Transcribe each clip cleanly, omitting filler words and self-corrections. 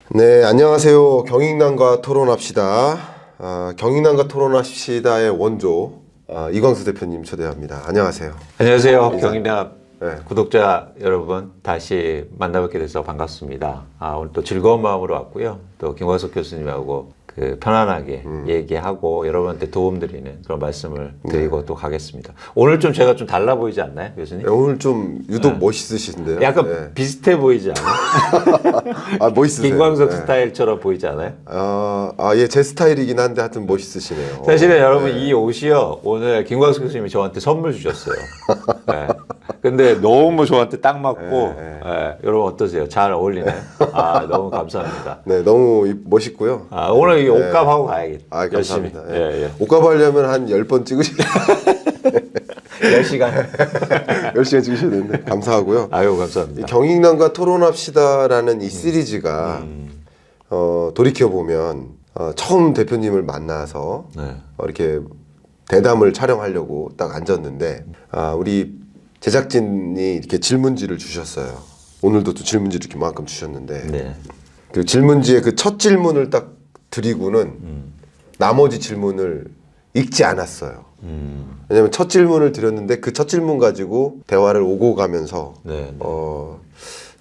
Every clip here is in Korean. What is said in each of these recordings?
네, 안녕하세요. 경익남과 토론합시다. 경익남과 토론합시다의 원조 이광수 대표님 초대합니다. 안녕하세요. 안녕하세요. 인사. 경인남 네. 구독자 여러분 다시 만나뵙게 돼서 반갑습니다. 오늘 또 즐거운 마음으로 왔고요. 또 김광석 교수님하고 편안하게 얘기하고 여러분한테 도움드리는 그런 말씀을 드리고 또 가겠습니다. 오늘 좀 제가 좀 달라 보이지 않나요, 교수님? 네, 오늘 좀 유독 멋있으신데요. 약간 네. 비슷해 보이지 않아요? 멋있으세요. 김광석 네. 스타일처럼 보이지 않아요? 예, 제 스타일이긴 한데 하여튼 멋있으시네요. 사실은 여러분 이 옷이요, 오늘 김광석 교수님이 저한테 선물 주셨어요. 네. 근데 너무 저한테 딱 맞고, 네. 여러분 어떠세요? 잘 어울리나요? 너무 감사합니다. 네, 너무 멋있고요. 오늘 이 옷값 하고 가야겠다. 열심히. 감사합니다. 옷값 하려면 한 10번 찍으셔야 10시간. 10시간 찍으셔야 되는데 감사하고요. 아유, 감사합니다. 이 경익남과 토론합시다라는 이 시리즈가 돌이켜보면 처음 대표님을 만나서 네. 이렇게 대담을 촬영하려고 딱 앉았는데 우리 제작진이 이렇게 질문지를 주셨어요. 오늘도 또 질문지를 이렇게만큼 주셨는데 네. 그 질문지의 그 첫 질문을 딱 드리고는 나머지 질문을 읽지 않았어요. 왜냐면 첫 질문을 드렸는데 그 첫 질문 가지고 대화를 오고 가면서 네, 네.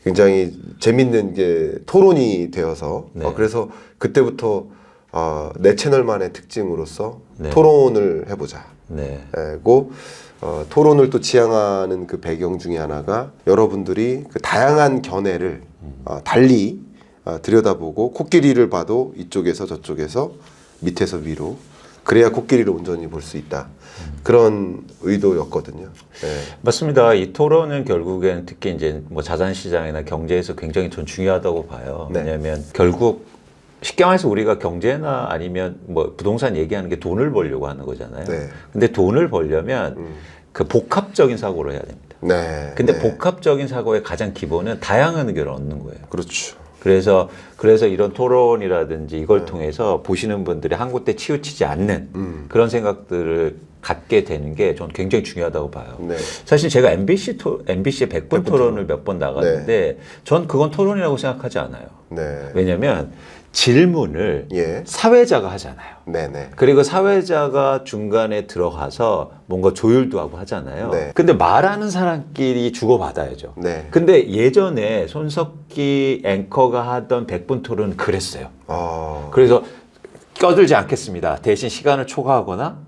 굉장히 재밌는 게 토론이 되어서 네. 그래서 그때부터 내 채널만의 특징으로서 네. 토론을 해보자. 네. 고 토론을 또 지향하는 그 배경 중에 하나가 여러분들이 그 다양한 견해를 달리 들여다보고 코끼리를 봐도 이쪽에서 저쪽에서 밑에서 위로 그래야 코끼리를 온전히 볼 수 있다. 그런 의도였거든요. 네. 맞습니다. 이 토론은 결국엔 특히 이제 뭐 자산 시장이나 경제에서 굉장히 전 중요하다고 봐요. 네. 왜냐하면 결국 쉽게 말해서 우리가 경제나 아니면 뭐 부동산 얘기하는 게 돈을 벌려고 하는 거잖아요. 네. 근데 돈을 벌려면 그 복합적인 사고를 해야 됩니다. 네. 근데 네. 복합적인 사고의 가장 기본은 다양한 의견을 얻는 거예요. 그렇죠. 그래서 이런 토론이라든지 이걸 통해서 보시는 분들이 한 곳에 치우치지 않는 그런 생각들을 갖게 되는 게 전 굉장히 중요하다고 봐요. 네. 사실 제가 MBC의 100분 토론을 몇 번 나갔는데 전 그건 토론이라고 생각하지 않아요. 네. 왜냐하면 질문을 예. 사회자가 하잖아요. 네네. 그리고 사회자가 중간에 들어가서 뭔가 조율도 하고 하잖아요. 네. 근데 말하는 사람끼리 주고받아야죠. 네. 근데 예전에 손석희 앵커가 하던 100분 토론은 그랬어요. 그래서 껴들지 않겠습니다. 대신 시간을 초과하거나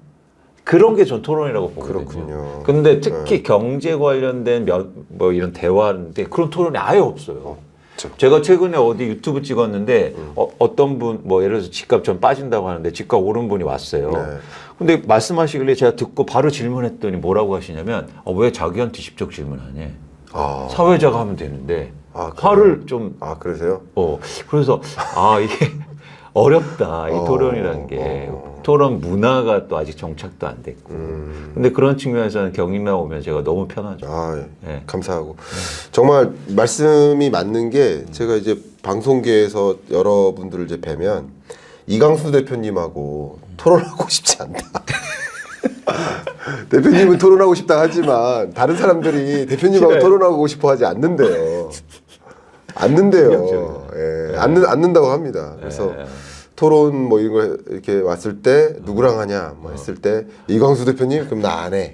그런 게 전 토론이라고 보거든요. 그렇군요. 근데 특히 경제 관련된 뭐 이런 대화인데 그런 토론이 아예 없어요. 제가 최근에 어디 유튜브 찍었는데 어떤 분 뭐 예를 들어서 집값 좀 빠진다고 하는데 집값 오른 분이 왔어요. 네. 근데 말씀하시길래 제가 듣고 바로 질문했더니 뭐라고 하시냐면 왜 자기한테 직접 질문하냐. 사회자가 하면 되는데 화를 좀 그러세요? 그래서 이게 어렵다. 이 토론이라는 게 토론 문화가 또 아직 정착도 안 됐고. 근데 그런 측면에서는 경익남 오면 제가 너무 편하죠. 네. 감사하고 정말 말씀이 맞는 게 제가 이제 방송계에서 여러분들을 이제 뵈면 이광수 대표님하고 토론하고 싶지 않다. 대표님은 토론하고 싶다 하지만 다른 사람들이 대표님하고 싫어요. 토론하고 싶어 하지 않는데요. 예, 않는다고 합니다. 그래서 토론 뭐 이런 거 이렇게 왔을 때 누구랑 하냐 뭐 했을 때 이광수 대표님 그럼 나 안 해.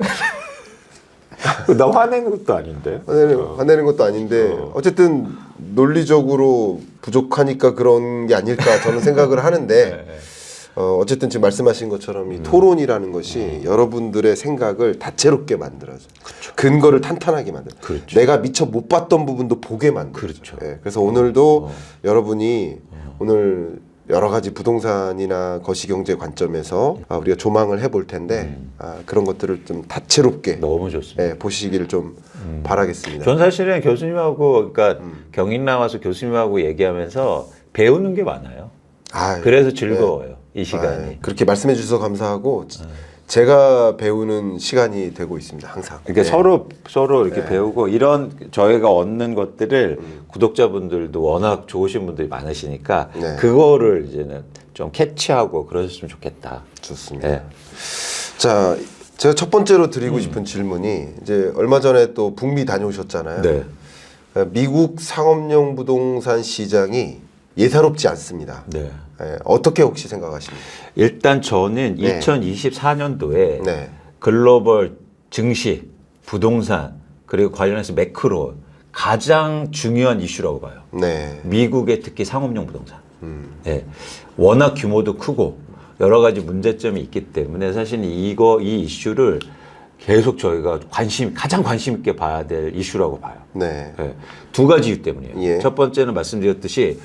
나 화내는 것도 아닌데. 화내는 것도 아닌데 어쨌든 논리적으로 부족하니까 그런 게 아닐까 저는 생각을 하는데 어쨌든 지금 말씀하신 것처럼 이 토론이라는 것이 여러분들의 생각을 다채롭게 만들어줘. 근거를 탄탄하게 만들어. 그렇죠. 내가 미처 못 봤던 부분도 보게 만들어. 그렇죠. 그래서 오늘도 여러분이 오늘 여러 가지 부동산이나 거시경제 관점에서 우리가 조망을 해볼 텐데 그런 것들을 좀 다채롭게 너무 좋습니다. 보시기를 좀 바라겠습니다. 전 사실은 교수님하고 그러니까 경익남 와서 교수님하고 얘기하면서 배우는 게 많아요. 그래서 즐거워요. 이 시간이. 그렇게 말씀해 주셔서 감사하고 제가 배우는 시간이 되고 있습니다. 항상. 그러니까 서로 이렇게 배우고 이런 저희가 얻는 것들을 구독자분들도 워낙 좋으신 분들이 많으시니까 그거를 이제는 좀 캐치하고 그러셨으면 좋겠다. 좋습니다. 네. 자, 제가 첫 번째로 드리고 싶은 질문이 이제 얼마 전에 또 북미 다녀오셨잖아요. 네. 미국 상업용 부동산 시장이 예사롭지 않습니다. 네. 예, 어떻게 혹시 생각하십니까? 일단 저는 네. 2024년도에 네. 글로벌 증시, 부동산 그리고 관련해서 매크로 가장 중요한 이슈라고 봐요. 네. 미국의 특히 상업용 부동산. 예. 워낙 규모도 크고 여러 가지 문제점이 있기 때문에 사실 이 이슈를 계속 저희가 가장 관심 있게 봐야 될 이슈라고 봐요. 네. 예. 두 가지 이유 때문이에요. 예. 첫 번째는 말씀드렸듯이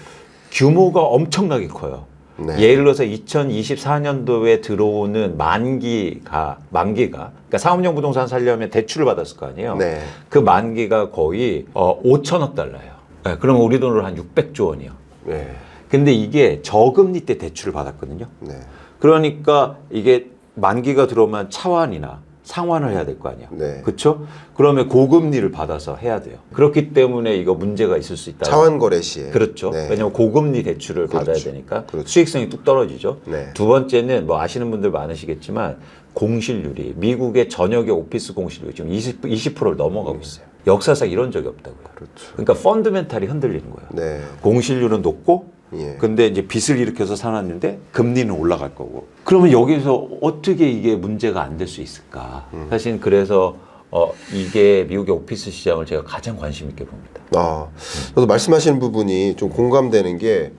규모가 엄청나게 커요. 네. 예를 들어서 2024년도에 들어오는 만기가 그러니까 상업용 부동산 살려면 대출을 받았을 거 아니에요. 네. 그 만기가 거의 5천억 달러예요. 네, 그러면 우리 돈으로 한 600조 원이요. 네. 근데 이게 저금리 때 대출을 받았거든요. 네. 그러니까 이게 만기가 들어오면 차환이나 상환을 해야 될 거 아니에요. 네. 그렇죠? 그러면 고금리를 받아서 해야 돼요. 그렇기 때문에 이거 문제가 있을 수 있다. 차환 거래 시에. 그렇죠. 네. 왜냐하면 고금리 대출을 그렇죠. 받아야 되니까 그렇죠. 수익성이 뚝 떨어지죠. 네. 두 번째는 뭐 아시는 분들 많으시겠지만 공실률이 미국의 전역의 오피스 공실률이 지금 20%를 넘어가고 있어요. 역사상 이런 적이 없다고요. 그렇죠. 그러니까 펀드멘탈이 흔들리는 거예요. 네. 공실률은 높고 예. 근데 이제 빚을 일으켜서 사놨는데 금리는 올라갈 거고. 그러면 여기서 어떻게 이게 문제가 안 될 수 있을까? 사실 그래서 이게 미국의 오피스 시장을 제가 가장 관심 있게 봅니다. 저도 말씀하시는 부분이 좀 공감되는 게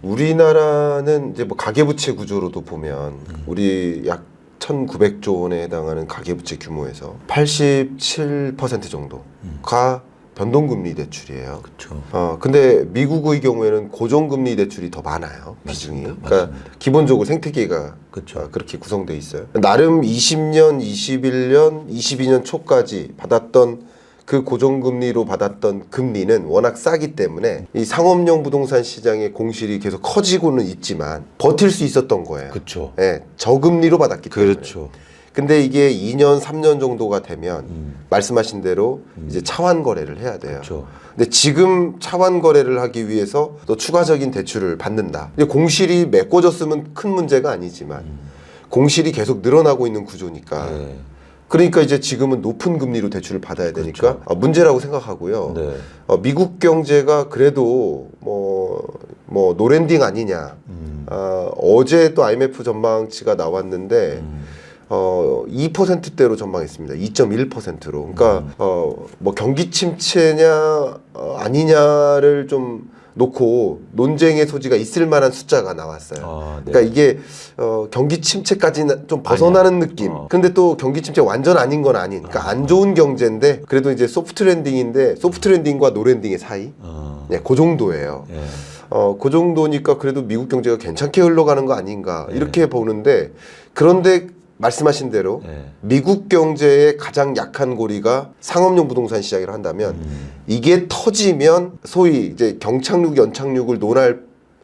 우리나라는 이제 뭐 가계부채 구조로도 보면 우리 약 1,900조 원에 해당하는 가계부채 규모에서 87% 정도가 변동금리 대출이에요. 그렇죠. 근데 미국의 경우에는 고정금리 대출이 더 많아요. 비중이. 맞습니다. 그러니까 맞습니다. 기본적으로 생태계가 그렇죠. 그렇게 구성돼 있어요. 나름 20년, 21년, 22년 초까지 받았던 그 고정금리로 받았던 금리는 워낙 싸기 때문에 이 상업용 부동산 시장의 공실이 계속 커지고는 있지만 버틸 수 있었던 거예요. 그렇죠. 예, 저금리로 받았기 때문에. 그렇죠. 근데 이게 2년, 3년 정도가 되면 말씀하신 대로 이제 차환 거래를 해야 돼요. 그렇죠. 근데 지금 차환 거래를 하기 위해서 또 추가적인 대출을 받는다. 근데 공실이 메꿔졌으면 큰 문제가 아니지만 공실이 계속 늘어나고 있는 구조니까. 네. 그러니까 이제 지금은 높은 금리로 대출을 받아야 되니까 그렇죠. 문제라고 생각하고요. 네. 미국 경제가 그래도 뭐 노랜딩 아니냐. 어제 또 IMF 전망치가 나왔는데 2%대로 전망했습니다. 2.1%로. 그러니까 뭐 경기 침체냐 아니냐를 좀 놓고 논쟁의 소지가 있을 만한 숫자가 나왔어요. 네. 그러니까 이게 경기 침체까지는 좀 벗어나는 느낌. 근데 또 경기 침체 완전 아닌 건 아닌. 그러니까 안 좋은 경제인데 그래도 이제 소프트 랜딩인데 소프트 랜딩과 노 랜딩의 사이. 네, 그 정도예요. 예. 그 정도니까 그래도 미국 경제가 괜찮게 흘러가는 거 아닌가 이렇게 보는데 그런데 말씀하신 대로 네. 미국 경제의 가장 약한 고리가 상업용 부동산 시장이라 한다면 이게 터지면 소위 이제 경착륙, 연착륙을 논할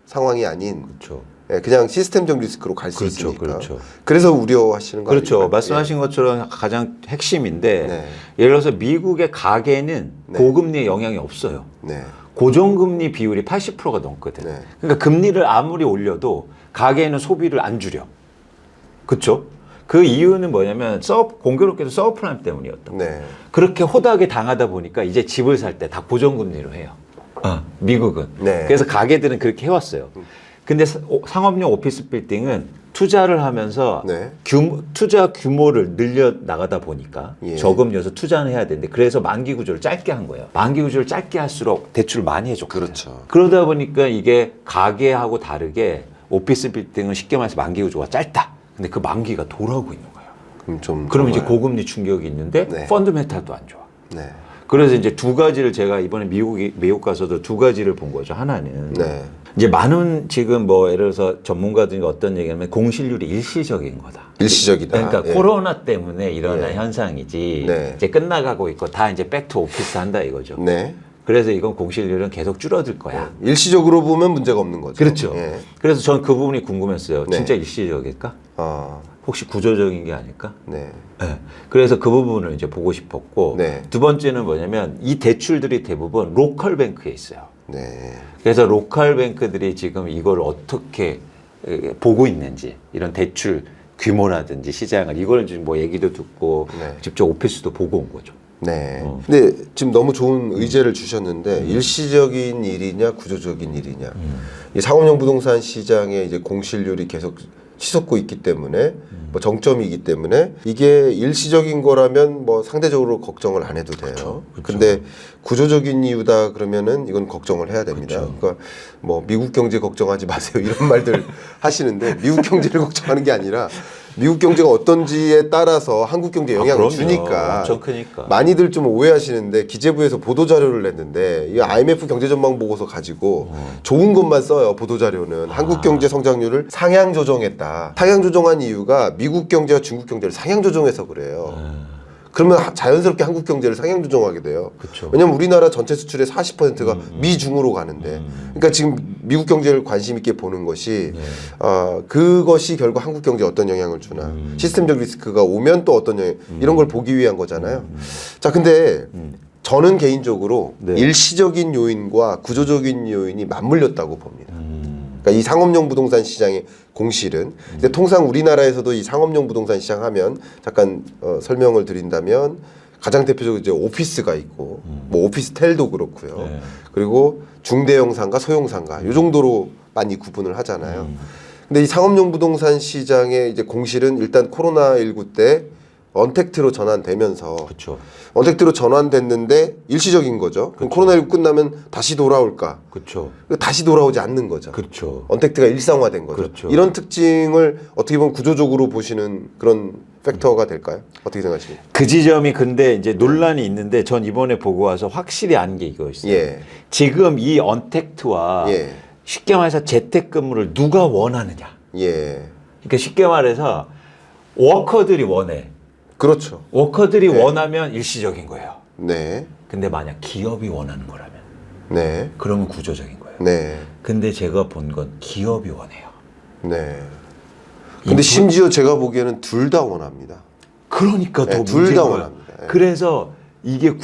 상황이 아닌 그렇죠. 그냥 시스템적 리스크로 갈 수 그렇죠. 있으니까. 그렇죠. 그래서 우려하시는 거 그렇죠. 아닙니까? 말씀하신 것처럼 가장 핵심인데 네. 예를 들어서 미국의 가계는 네. 고금리에 영향이 없어요. 네. 고정금리 비율이 80%가 넘거든. 네. 그러니까 금리를 아무리 올려도 가계는 소비를 안 줄여. 그렇죠? 그 이유는 뭐냐면 공교롭게도 서브프라임 때문이었던 거예요. 네. 그렇게 호되게 당하다 보니까 이제 집을 살 때 다 고정금리로 해요. 미국은. 네. 그래서 가게들은 그렇게 해왔어요. 근데 상업용 오피스 빌딩은 투자를 하면서 네. 투자 규모를 늘려 나가다 보니까 예. 저금리여서 투자는 해야 되는데 그래서 만기 구조를 짧게 한 거예요. 만기 구조를 짧게 할수록 대출을 많이 해줬거든요. 그렇죠. 그러다 보니까 이게 가게하고 다르게 오피스 빌딩은 쉽게 말해서 만기 구조가 짧다. 근데 그 만기가 돌아오고 있는 거예요. 그럼 이제 고금리 충격이 있는데 네. 펀드멘탈도 안 좋아. 네. 그래서 이제 두 가지를 제가 이번에 미국 가서도 두 가지를 본 거죠. 하나는 네. 이제 많은 지금 뭐 예를 들어서 전문가들이 어떤 얘기하면 공실률이 일시적인 거다. 일시적이다. 그러니까 예. 코로나 때문에 일어난 네. 현상이지 네. 이제 끝나가고 있고 다 이제 백투 오피스 한다 이거죠. 네. 그래서 이건 공실률은 계속 줄어들 거야. 일시적으로 보면 문제가 없는 거죠. 그렇죠. 예. 그래서 저는 그 부분이 궁금했어요. 네. 진짜 일시적일까? 아, 혹시 구조적인 게 아닐까? 네. 네. 그래서 그 부분을 이제 보고 싶었고 네. 두 번째는 뭐냐면 이 대출들이 대부분 로컬 뱅크에 있어요. 네. 그래서 로컬 뱅크들이 지금 이걸 어떻게 보고 있는지 이런 대출 규모라든지 시장을 이걸 지금 뭐 얘기도 듣고 네. 직접 오피스도 보고 온 거죠. 네. 근데 지금 너무 좋은 의제를 주셨는데 일시적인 일이냐 구조적인 일이냐. 이 상업용 부동산 시장의 이제 공실률이 계속 치솟고 있기 때문에 뭐 정점이기 때문에 이게 일시적인 거라면 뭐 상대적으로 걱정을 안 해도 돼요. 근데 구조적인 이유다 그러면은 이건 걱정을 해야 됩니다. 그러니까 뭐 미국 경제 걱정하지 마세요 이런 말들 하시는데 미국 경제를 걱정하는 게 아니라 미국 경제가 어떤지에 따라서 한국 경제에 영향을 주니까 엄청 크니까. 많이들 좀 오해하시는데 기재부에서 보도자료를 냈는데 이 IMF 경제전망 보고서 가지고 좋은 것만 써요. 보도자료는 한국 경제 성장률을 상향 조정했다. 상향 조정한 이유가 미국 경제와 중국 경제를 상향 조정해서 그래요. 그러면 자연스럽게 한국 경제를 상향 조정하게 돼요. 그쵸. 왜냐면 우리나라 전체 수출의 40%가 미중으로 가는데, 그러니까 지금 미국 경제를 관심 있게 보는 것이 그것이 결국 한국 경제에 어떤 영향을 주나, 시스템적 리스크가 오면 또 어떤 영향, 이런 걸 보기 위한 거잖아요. 자, 근데 저는 개인적으로 네. 일시적인 요인과 구조적인 요인이 맞물렸다고 봅니다. 그러니까 이 상업용 부동산 시장의 공실은 근데 통상 우리나라에서도 이 상업용 부동산 시장 하면 잠깐 설명을 드린다면 가장 대표적으로 이제 오피스가 있고 뭐 오피스텔도 그렇고요. 네. 그리고 중대형 상가, 소형 상가 이 정도로 많이 구분을 하잖아요. 근데 이 상업용 부동산 시장의 이제 공실은 일단 코로나19 때 언택트로 전환되면서 그렇죠. 언택트로 전환됐는데 일시적인 거죠. 그럼 코로나19 끝나면 다시 돌아올까? 그렇죠. 다시 돌아오지 않는 거죠. 그렇죠. 언택트가 일상화된 거죠. 그렇죠. 이런 특징을 어떻게 보면 구조적으로 보시는 그런 팩터가 될까요? 어떻게 생각하십니까? 그 지점이 근데 이제 논란이 있는데 전 이번에 보고 와서 확실히 안 게 이거였어요. 예. 지금 이 언택트와 예. 쉽게 말해서 재택근무를 누가 원하느냐. 예. 그러니까 쉽게 말해서 워커들이 원해. 그렇죠. 워커들이 네. 원하면 일시적인 거예요. 네. 근데 만약 기업이 원하는 거라면 네. 그러면 구조적인 거예요. 네. 근데 제가 본 건 기업이 원해요. 네. 근데 심지어 제가 보기에는 둘 다 원합니다. 그러니까 더 네, 둘 문제인 다 거예요. 원합니다. 네. 그래서 이게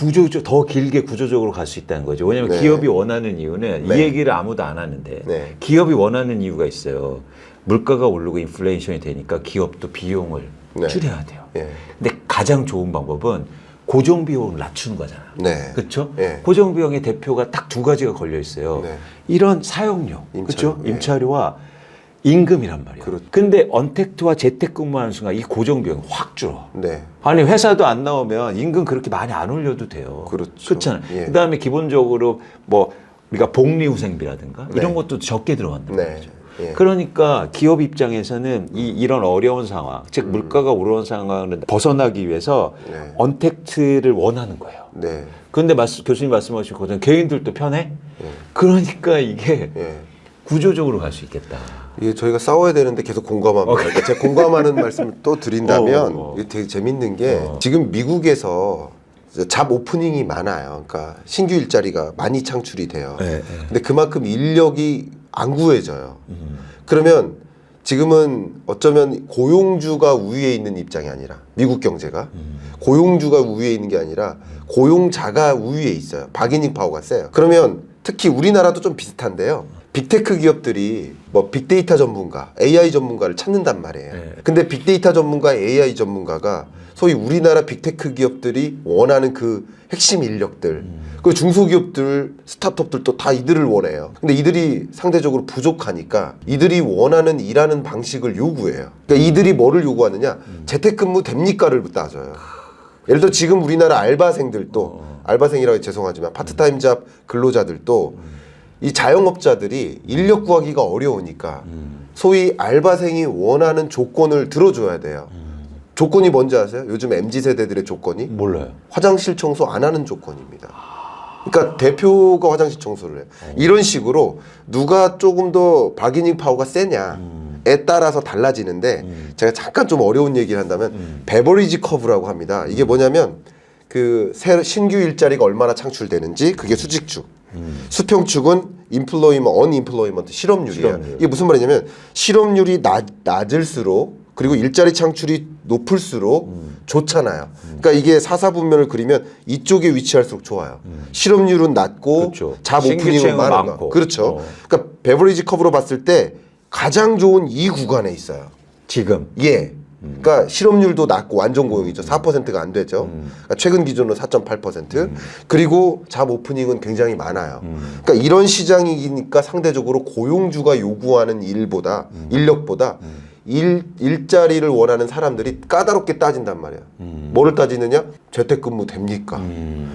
더 길게 구조적으로 갈 수 있다는 거죠. 왜냐하면 네. 기업이 원하는 이유는 네. 이 얘기를 아무도 안 하는데 네. 기업이 원하는 이유가 있어요. 물가가 오르고 인플레이션이 되니까 기업도 비용을 네. 줄여야 돼요. 예. 근데 가장 좋은 방법은 고정 비용을 낮추는 거잖아. 네. 그렇죠? 예. 고정 비용의 대표가 딱 두 가지가 걸려 있어요. 네. 이런 사용료, 임차료, 그렇죠? 예. 임차료와 임금이란 말이에요. 그렇죠. 근데 언택트와 재택근무하는 순간 이 고정 비용이 확 줄어. 네. 아니 회사도 안 나오면 임금 그렇게 많이 안 올려도 돼요. 그렇죠. 그렇잖아요. 예. 그다음에 기본적으로 뭐 우리가 복리후생비라든가 네. 이런 것도 적게 들어간단 네. 말이죠. 예. 그러니까 기업 입장에서는 이런 어려운 상황, 즉 물가가 오르는 상황을 벗어나기 위해서 네. 언택트를 원하는 거예요. 네. 그런데 교수님 말씀하신 것처럼 개인들도 편해? 예. 그러니까 이게 예. 구조적으로 갈 수 있겠다. 이게 저희가 싸워야 되는데 계속 공감합니다. 그러니까 제가 공감하는 말씀을 또 드린다면 이게 되게 재밌는 게 지금 미국에서 잡 오프닝이 많아요. 그러니까 신규 일자리가 많이 창출이 돼요. 네, 네. 근데 그만큼 인력이 안 구해져요. 그러면 지금은 어쩌면 고용주가 우위에 있는 입장이 아니라 미국 경제가 고용주가 우위에 있는 게 아니라 고용자가 우위에 있어요. 바기닝 파워가 세요. 그러면 특히 우리나라도 좀 비슷한데요. 빅테크 기업들이 뭐 빅데이터 전문가, AI 전문가를 찾는단 말이에요. 네. 근데 빅데이터 전문가, AI 전문가가 소위 우리나라 빅테크 기업들이 원하는 그 핵심 인력들, 그 중소기업들, 스타트업들도 다 이들을 원해요. 근데 이들이 상대적으로 부족하니까 이들이 원하는 일하는 방식을 요구해요. 그러니까 이들이 뭐를 요구하느냐? 재택근무 됩니까를 따져요. 예를 들어 지금 우리나라 알바생들도 알바생이라고 죄송하지만 파트타임 잡 근로자들도 이 자영업자들이 인력 구하기가 어려우니까 소위 알바생이 원하는 조건을 들어줘야 돼요. 조건이 뭔지 아세요? 요즘 MZ세대들의 조건이 몰라요. 화장실 청소 안 하는 조건입니다. 그러니까 대표가 화장실 청소를 해요. 이런 식으로 누가 조금 더 바기닝 파워가 세냐에 따라서 달라지는데 제가 잠깐 좀 어려운 얘기를 한다면 베버리지 커브라고 합니다. 이게 뭐냐면 그 신규 일자리가 얼마나 창출되는지 그게 수직축. 수평축은 인플로이먼트, 언인플로이먼트 실업률이에요. 이게 무슨 말이냐면 실업률이 낮을수록 그리고 일자리 창출이 높을수록 좋잖아요. 그러니까 이게 사사분면을 그리면 이쪽에 위치할수록 좋아요. 실업률은 낮고 그렇죠. 잡 오프닝은 많은 거. 그렇죠. 그러니까 베버리지 커브로 봤을 때 가장 좋은 이 구간에 있어요. 지금. 예. 그러니까 실업률도 낮고 완전 고용이죠. 4%가 안 되죠. 그러니까 최근 기준으로 4.8%. 그리고 잡 오프닝은 굉장히 많아요. 그러니까 이런 시장이니까 상대적으로 고용주가 요구하는 일보다 인력보다 일자리를 원하는 사람들이 까다롭게 따진단 말이야. 뭐를 따지느냐? 재택근무 됩니까?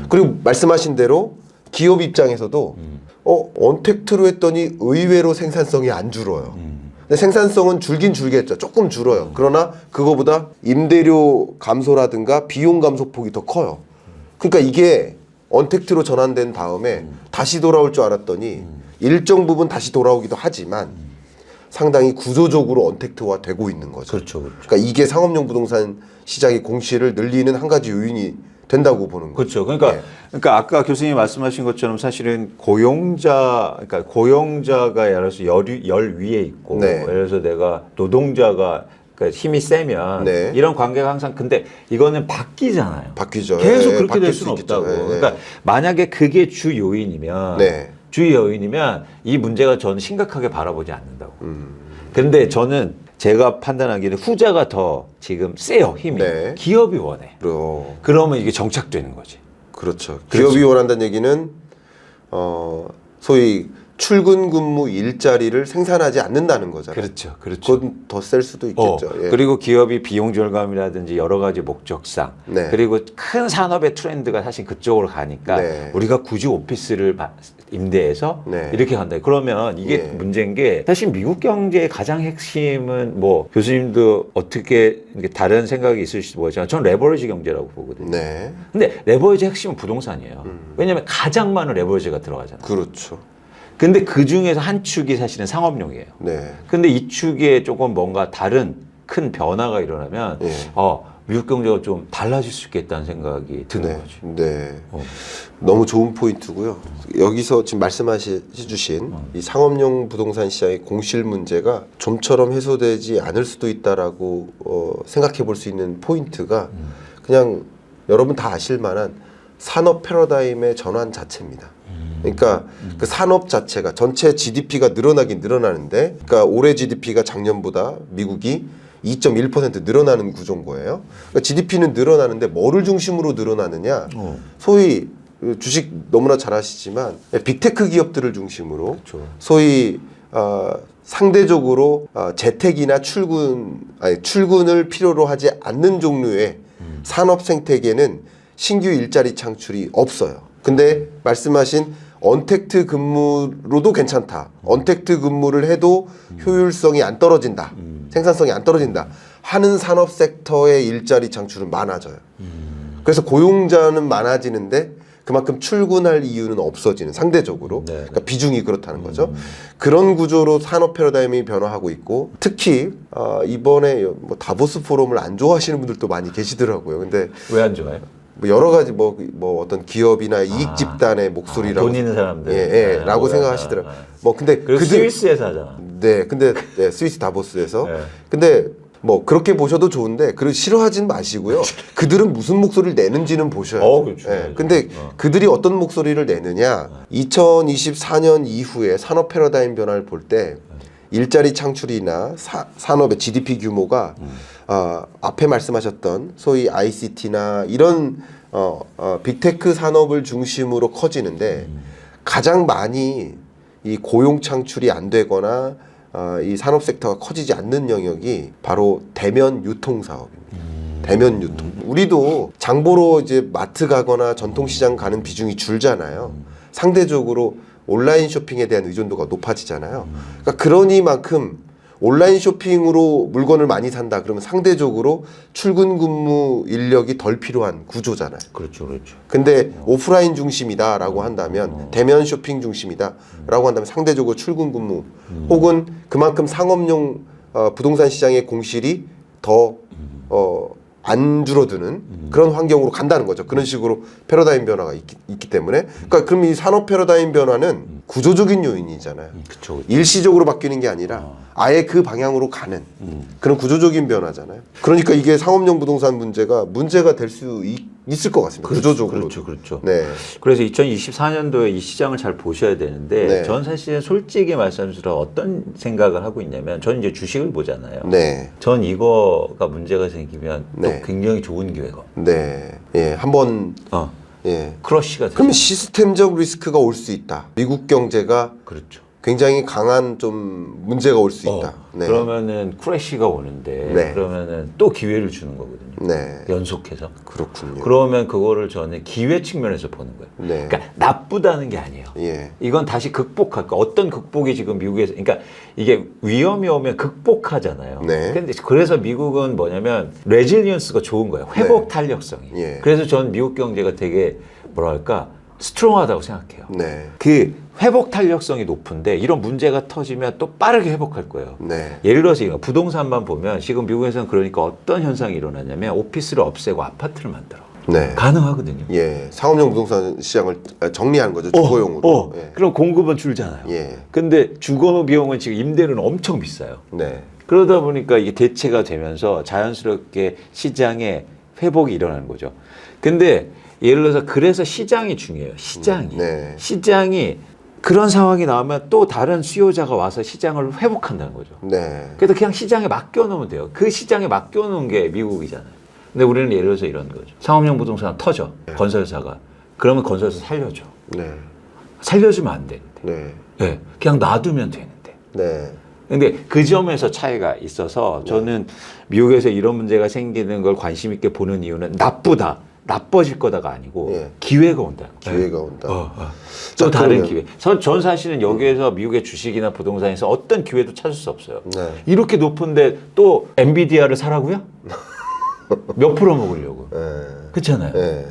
그리고 말씀하신 대로 기업 입장에서도 언택트로 했더니 의외로 생산성이 안 줄어요. 근데 생산성은 줄긴 줄겠죠. 조금 줄어요. 그러나 그거보다 임대료 감소라든가 비용 감소폭이 더 커요. 그러니까 이게 언택트로 전환된 다음에 다시 돌아올 줄 알았더니 일정 부분 다시 돌아오기도 하지만 상당히 구조적으로 언택트화 되고 있는 거죠. 그렇죠, 그렇죠. 그러니까 이게 상업용 부동산 시장의 공시를 늘리는 한 가지 요인이 된다고 보는 거죠. 그렇죠. 그러니까, 네. 그러니까 아까 교수님이 말씀하신 것처럼 사실은 그러니까 고용자가 예를 들어서 열 위에 있고, 네. 예를 들어서 내가 노동자가 그러니까 힘이 세면 네. 이런 관계가 항상 근데 이거는 바뀌잖아요. 바뀌죠. 계속 예, 그렇게 바뀔 될 수 수는 있겠죠. 없다고. 예, 예. 그러니까 만약에 그게 주 요인이면 네. 주 요인이면 이 문제가 저는 심각하게 바라보지 않는다고. 근데 저는 제가 판단하기에는 후자가 더 지금 세요, 힘이. 네. 기업이 원해. 그러면 이게 정착되는 거지. 그렇죠. 기업이 원한다는 얘기는 소위 출근 근무 일자리를 생산하지 않는다는 거잖아요. 그렇죠. 그렇죠. 그건 더 셀 수도 있겠죠. 예. 그리고 기업이 비용 절감이라든지 여러 가지 목적상 네. 그리고 큰 산업의 트렌드가 사실 그쪽으로 가니까 네. 우리가 굳이 오피스를 임대해서 네. 이렇게 간다. 그러면 이게 예. 문제인 게 사실 미국 경제의 가장 핵심은 뭐 교수님도 어떻게 다른 생각이 있을지 모르지만 전 레버리지 경제라고 보거든요. 네. 근데 레버리지 핵심은 부동산이에요. 왜냐하면 가장 많은 레버리지가 들어가잖아요. 그렇죠. 근데 그 중에서 한 축이 사실은 상업용이에요. 네. 근데 이 축에 조금 뭔가 다른 큰 변화가 일어나면 예. 미국 경제가 좀 달라질 수 있겠다는 생각이 드는 네. 거지. 네. 너무 좋은 포인트고요. 여기서 지금 말씀해 주신 이 상업용 부동산 시장의 공실 문제가 좀처럼 해소되지 않을 수도 있다라고 생각해 볼 수 있는 포인트가 그냥 여러분 다 아실 만한 산업 패러다임의 전환 자체입니다. 그러니까 그 산업 자체가 전체 GDP가 늘어나긴 늘어나는데, 그러니까 올해 GDP가 작년보다 미국이 2.1% 늘어나는 구조인 거예요. 그러니까 GDP는 늘어나는데 뭐를 중심으로 늘어나느냐? 소위 주식 너무나 잘 아시지만 빅테크 기업들을 중심으로 그렇죠. 소위 상대적으로 재택이나 출근을 필요로 하지 않는 종류의 산업 생태계는 신규 일자리 창출이 없어요. 근데 말씀하신 언택트 근무로도 괜찮다. 언택트 근무를 해도 효율성이 안 떨어진다. 생산성이 안 떨어진다. 하는 산업 섹터의 일자리 창출은 많아져요. 그래서 고용자는 많아지는데 그만큼 출근할 이유는 없어지는 상대적으로. 네. 그러니까 비중이 그렇다는 거죠. 그런 구조로 산업 패러다임이 변화하고 있고, 특히 이번에 뭐 다보스 포럼을 안 좋아하시는 분들도 많이 계시더라고요. 근데 왜 안 좋아요? 뭐 여러 가지 뭐 어떤 기업이나 이익 집단의 목소리라고 돈 있는 사람들. 라고 생각하시더라고요. 뭐 근데 그리고 스위스에서 하잖아. 근데 스위스 다보스에서 네. 근데 뭐 그렇게 보셔도 좋은데 싫어하진 마시고요. 그들은 무슨 목소리를 내는지는 보셔야죠. 그렇죠. 근데 그들이 어떤 목소리를 내느냐? 2024년 이후에 산업 패러다임 변화를 볼 때 일자리 창출이나 산업의 GDP 규모가 앞에 말씀하셨던 소위 ICT나 이런 빅테크 산업을 중심으로 커지는데 가장 많이 이 고용 창출이 안 되거나 이 산업 섹터가 커지지 않는 영역이 바로 대면 유통 사업입니다. 대면 유통. 우리도 장보러 이제 마트 가거나 전통시장 가는 비중이 줄잖아요. 상대적으로 온라인 쇼핑에 대한 의존도가 높아지잖아요. 그러니까 그러니만큼 온라인 쇼핑으로 물건을 많이 산다 그러면 상대적으로 출근 근무 인력이 덜 필요한 구조잖아요. 그렇죠, 그렇죠. 근데 오프라인 중심이다라고 한다면 대면 쇼핑 중심이다라고 한다면 상대적으로 출근 근무 혹은 그만큼 상업용 부동산 시장의 공실이 더 안 줄어드는 그런 환경으로 간다는 거죠. 그런 식으로 패러다임 변화가 있기 때문에. 그러니까 그럼 이 산업 패러다임 변화는 구조적인 요인이잖아요. 그쵸. 일시적으로 바뀌는 게 아니라 아예 그 방향으로 가는 그런 구조적인 변화잖아요. 그러니까 이게 상업용 부동산 문제가 될 수 있을 것 같습니다. 구조적으로. 그렇죠, 그렇죠. 네. 그래서 2024년도에 이 시장을 잘 보셔야 되는데, 네. 전 사실은 솔직히 말씀드려 어떤 생각을 하고 있냐면, 저는 이제 주식을 보잖아요. 네. 전 이거가 문제가 생기면 네. 또 굉장히 좋은 기회가. 네. 예. 한번 예. 크러쉬가 되죠. 그러면 시스템적 리스크가 올 수 있다. 미국 경제가 그렇죠. 굉장히 강한 좀 문제가 올 수 있다. 네. 그러면은 크래쉬가 오는데, 네. 그러면은 또 기회를 주는 거거든요. 네. 연속해서. 그렇군요. 그러면 그거를 저는 기회 측면에서 보는 거예요. 네. 그러니까 나쁘다는 게 아니에요. 예. 이건 다시 극복할 거. 어떤 극복이 지금 미국에서, 그러니까 이게 위험이 오면 극복하잖아요. 네. 근데 그래서 미국은 뭐냐면 레질리언스가 좋은 거예요. 회복 탄력성이. 예. 그래서 저는 미국 경제가 되게 뭐랄까 스트롱하다고 생각해요. 네. 그 회복 탄력성이 높은데 이런 문제가 터지면 또 빠르게 회복할 거예요. 네. 예를 들어서 이거 부동산만 보면 지금 미국에서는 그러니까 어떤 현상이 일어나냐면 오피스를 없애고 아파트를 만들어. 네. 가능하거든요. 예. 상업용 부동산 시장을 정리하는 거죠. 주거용으로. 예. 그럼 공급은 줄잖아요. 예. 근데 주거 비용은 지금 임대료는 엄청 비싸요. 네. 그러다 보니까 이게 대체가 되면서 자연스럽게 시장에 회복이 일어나는 거죠. 근데 예를 들어서 그래서 시장이 중요해요. 시장이. 네. 시장이 그런 상황이 나오면 또 다른 수요자가 와서 시장을 회복한다는 거죠. 네. 그래서 그냥 시장에 맡겨놓으면 돼요. 그 시장에 맡겨놓은 게 미국이잖아요. 근데 우리는 예를 들어서 이런 거죠. 상업용 부동산 터져. 건설사가. 그러면 건설사 살려줘. 네. 살려주면 안 되는데. 네. 네, 그냥 놔두면 되는데. 네. 근데 그 점에서 차이가 있어서 저는 미국에서 이런 문제가 생기는 걸 관심 있게 보는 이유는 나쁘다. 나빠질 거다가 아니고 예. 기회가 온다. 기회가 온다. 또 자, 다른 그러면- 기회. 전 사실은 여기에서 미국의 주식이나 부동산에서 어떤 기회도 찾을 수 없어요. 네. 이렇게 높은데 또 엔비디아를 사라고요? 몇 프로 먹으려고. 네. 그렇잖아요. 네.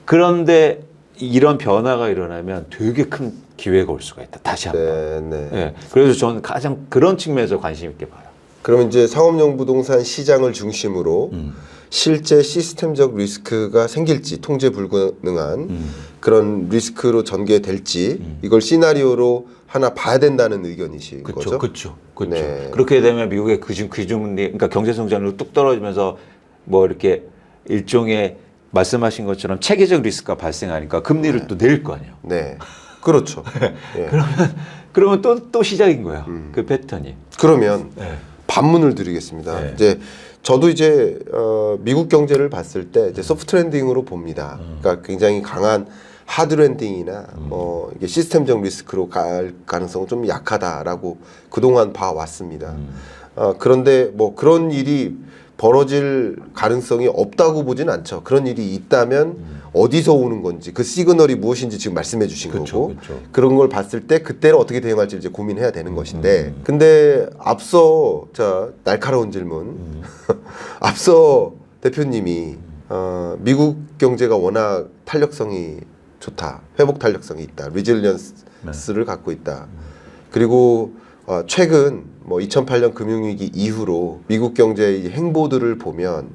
그런데 이런 변화가 일어나면 되게 큰 기회가 올 수가 있다. 다시 한번. 네. 네. 예. 그래서 저는 가장 그런 측면에서 관심 있게 봐요. 그러면 이제 상업용 부동산 시장을 중심으로 실제 시스템적 리스크가 생길지 통제 불가능한 그런 리스크로 전개될지 이걸 시나리오로 하나 봐야 된다는 의견이신 거죠? 그렇죠. 네. 그렇게 되면 미국의 기준금리, 그러니까 경제 성장률이 뚝 떨어지면서 뭐 이렇게 일종의 말씀하신 것처럼 체계적 리스크가 발생하니까 금리를 또 내릴 거 아니에요. 네. 그렇죠. 예. 그러면 또 시작인 거야. 그 패턴이. 그러면 네. 반문을 드리겠습니다. 네. 이제 저도 이제 미국 경제를 봤을 때 이제 소프트 랜딩으로 봅니다. 그러니까 굉장히 강한 하드 랜딩이나 뭐 이게 시스템적 리스크로 갈 가능성은 좀 약하다라고 그동안 봐왔습니다. 그런데 뭐 그런 일이 벌어질 가능성이 없다고 보진 않죠. 그런 일이 있다면 어디서 오는 건지 그 시그널이 무엇인지 지금 말씀해 주신 거고 그런 걸 봤을 때 그때는 어떻게 대응할지 이제 고민해야 되는 것인데 근데 앞서 자 날카로운 질문 앞서 대표님이 미국 경제가 워낙 탄력성이 좋다. 회복 탄력성이 있다. 리질리언스를 갖고 있다. 그리고 최근 뭐 2008년 금융위기 이후로 미국 경제의 행보들을 보면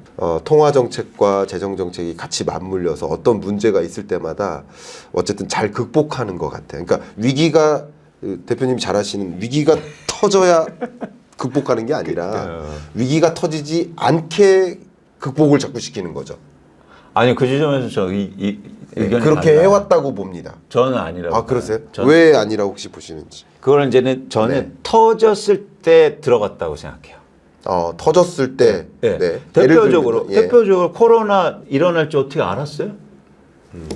통화 정책과 재정 정책이 같이 맞물려서 어떤 문제가 있을 때마다 어쨌든 잘 극복하는 것 같아요. 그러니까 위기가 대표님이 잘 아시는 위기가 터져야 극복하는 게 아니라 위기가 터지지 않게 극복을 자꾸 시키는 거죠. 아니 그 지점에서 저 이 의견이 그렇게 달라요. 해왔다고 봅니다. 저는 아니라고. 아 그러세요? 저는 왜 아니라고 혹시 보시는지? 그거는 이제는 저는 터졌을 때 들어갔다고 생각해요. 터졌을 때 네. 네. 대표적으로 예를 들면, 대표적으로 코로나 일어날 줄 어떻게 알았어요?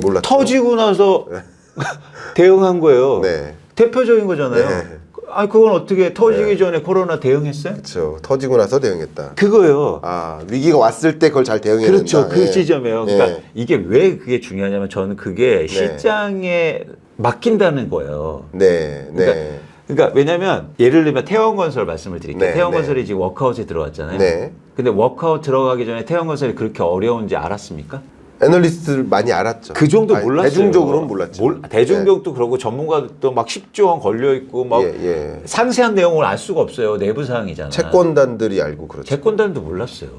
몰랐죠. 터지고 나서 대응한 거예요. 네. 대표적인 거잖아요. 네. 아니 그건 어떻게 터지기 전에 코로나 대응했어요? 그렇죠. 터지고 나서 대응했다. 그거예요. 위기가 왔을 때 그걸 잘 대응해야 그렇죠. 된다. 그 예. 지점이에요. 그러니까 이게 왜 그게 중요하냐면 저는 그게 시장에 맡긴다는 거예요. 네, 네, 그러니까 왜냐면 예를 들면 태원건설 말씀을 드릴게요. 네, 태원건설이 지금 워크아웃에 들어왔잖아요. 네. 근데 워크아웃 들어가기 전에 태원건설이 그렇게 어려운지 알았습니까? 애널리스트들 많이 알았죠. 그 정도 몰랐어요. 대중적으로는 몰랐죠. 대중적도 그러고 전문가도 막 10조 원 걸려 있고 막 상세한 내용을 알 수가 없어요. 내부 사항이잖아요. 채권단들이 알고 그렇죠. 채권단도 몰랐어요.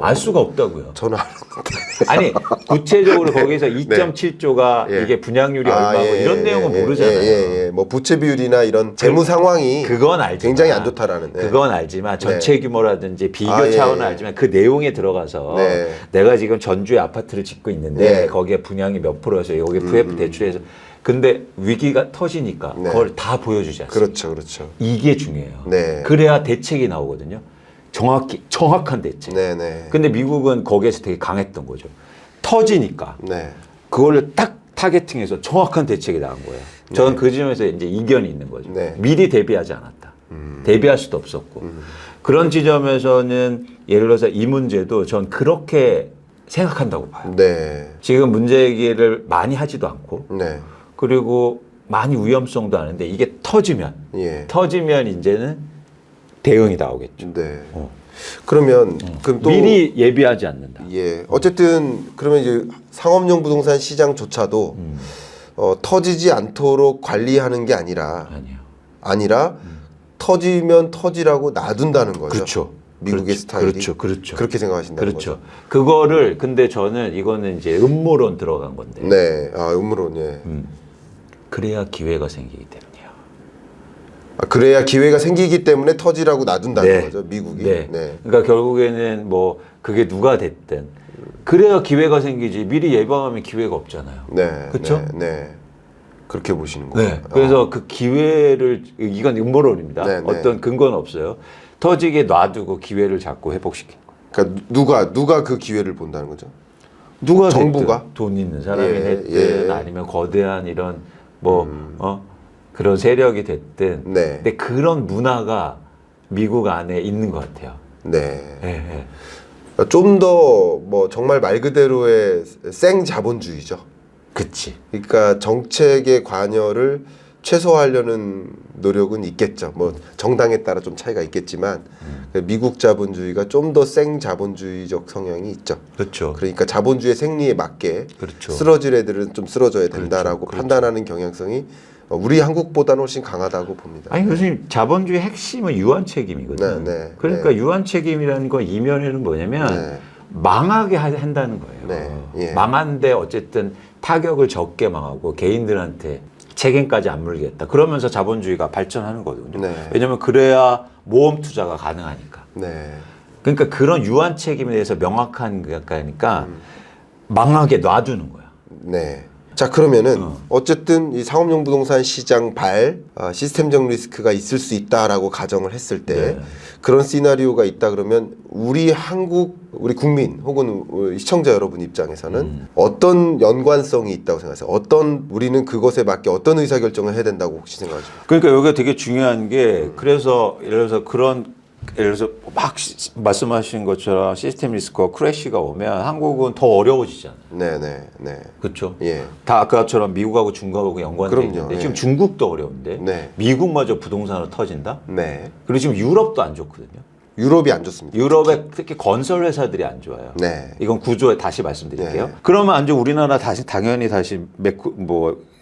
알 수가 없다고요. 저는 알았는데. 아니 구체적으로 거기서 2.7조가 예. 이게 분양률이 얼마고 이런 내용은 모르잖아요. 뭐 부채 비율이나 이런 재무 상황이 그건 알지만 굉장히 안 좋다라는. 네. 그건 알지만 전체 규모라든지 비교 아, 예, 차원은 예. 알지만 그 내용에 들어가서 네. 내가 지금 전주에 아파트를 짓고 있는데 네. 거기에 분양이 몇 프로여서 여기 VF 대출해서 근데 위기가 터지니까 네. 그걸 다 보여주지 않습니까? 그렇죠, 그렇죠. 이게 중요해요. 네. 그래야 대책이 나오거든요. 정확한 대책. 네네. 근데 미국은 거기에서 되게 강했던 거죠. 터지니까 네. 그걸 딱 타겟팅해서 정확한 대책이 나온 거예요. 저는 그 지점에서 이제 이견이 있는 거죠. 네. 미리 대비하지 않았다. 대비할 수도 없었고. 그런 지점에서는 예를 들어서 이 문제도 전 그렇게 생각한다고 봐요. 네. 지금 문제 얘기를 많이 하지도 않고 네. 그리고 많이 위험성도 아는데 이게 터지면 이제는 대응이 나오겠죠. 네. 그러면 그럼 또 미리 예비하지 않는다. 예. 어쨌든 그러면 이제 상업용 부동산 시장조차도 터지지 않도록 관리하는 게 아니라 터지면 터지라고 놔둔다는 거죠. 그렇죠. 미국의 그렇죠. 스타일이. 그렇죠. 그렇게 생각하신다는 그렇죠. 거죠. 그거를 근데 저는 이거는 이제 음모론 들어간 건데. 네. 아, 음모론. 예. 그래야 기회가 생기기 때문이에요. 아, 그래야 기회가 생기기 때문에 터지라고 놔둔다는 네. 거죠. 미국이. 네. 네. 그러니까 결국에는 뭐 그게 누가 됐든 그래야 기회가 생기지 미리 예방하면 기회가 없잖아요. 네. 그렇죠? 네. 네. 그렇게 보시는 거예요. 네. 그래서 그 기회를 이건 음모론입니다. 네, 네. 어떤 근거는 없어요. 터지게 놔두고 기회를 잡고 회복시키는 거예요. 그러니까 누가 그 기회를 본다는 거죠? 누가 정부가? 됐든, 돈 있는 사람이 예, 됐든 예. 아니면 거대한 이런 그런 세력이 됐든 네. 근데 그런 문화가 미국 안에 있는 것 같아요. 네. 예, 예. 좀 더 뭐 정말 말 그대로의 생 자본주의죠. 그치. 그러니까 정책의 관여를 최소화하려는 노력은 있겠죠. 뭐 정당에 따라 좀 차이가 있겠지만 미국 자본주의가 좀 더 생 자본주의적 성향이 있죠. 그렇죠. 그러니까 자본주의 생리에 맞게 그렇죠. 쓰러질 애들은 좀 쓰러져야 된다라고 그렇죠. 판단하는 경향성이 우리 한국보다는 훨씬 강하다고 봅니다. 아니 교수님 자본주의 핵심은 유한 책임이거든요. 네, 네, 그러니까 네. 유한 책임이라는 거 이면에는 뭐냐면 네. 망하게 한다는 거예요. 네, 예. 망한데 어쨌든 타격을 적게 망하고 개인들한테 책임까지 안 물겠다. 그러면서 자본주의가 발전하는 거거든요. 네. 왜냐하면 그래야 모험 투자가 가능하니까. 네. 그러니까 그런 유한 책임에 대해서 명확한 거니까 망하게 놔두는 거야. 네. 자 그러면은 어쨌든 이 상업용 부동산 시장 시스템적 리스크가 있을 수 있다라고 가정을 했을 때 네. 그런 시나리오가 있다 그러면 우리 국민 혹은 시청자 여러분 입장에서는 어떤 연관성이 있다고 생각하세요? 우리는 그것에 맞게 어떤 의사결정을 해야 된다고 혹시 생각하십니까? 그러니까 여기가 되게 중요한 게 그래서 예를 들어서 막 말씀하신 것처럼 시스템 리스크와 크래시가 오면 한국은 더 어려워지잖아요. 네. 그렇죠. 예. 다 아까처럼 미국하고 중국하고 연관돼 그럼요. 있는데 예. 지금 중국도 어려운데 네. 미국마저 부동산으로 터진다? 네. 그리고 지금 유럽도 안 좋거든요. 유럽이 안 좋습니다. 유럽의 특히 건설 회사들이 안 좋아요. 네. 이건 구조에 다시 말씀드릴게요. 네. 그러면 안 좋아 우리나라 당연히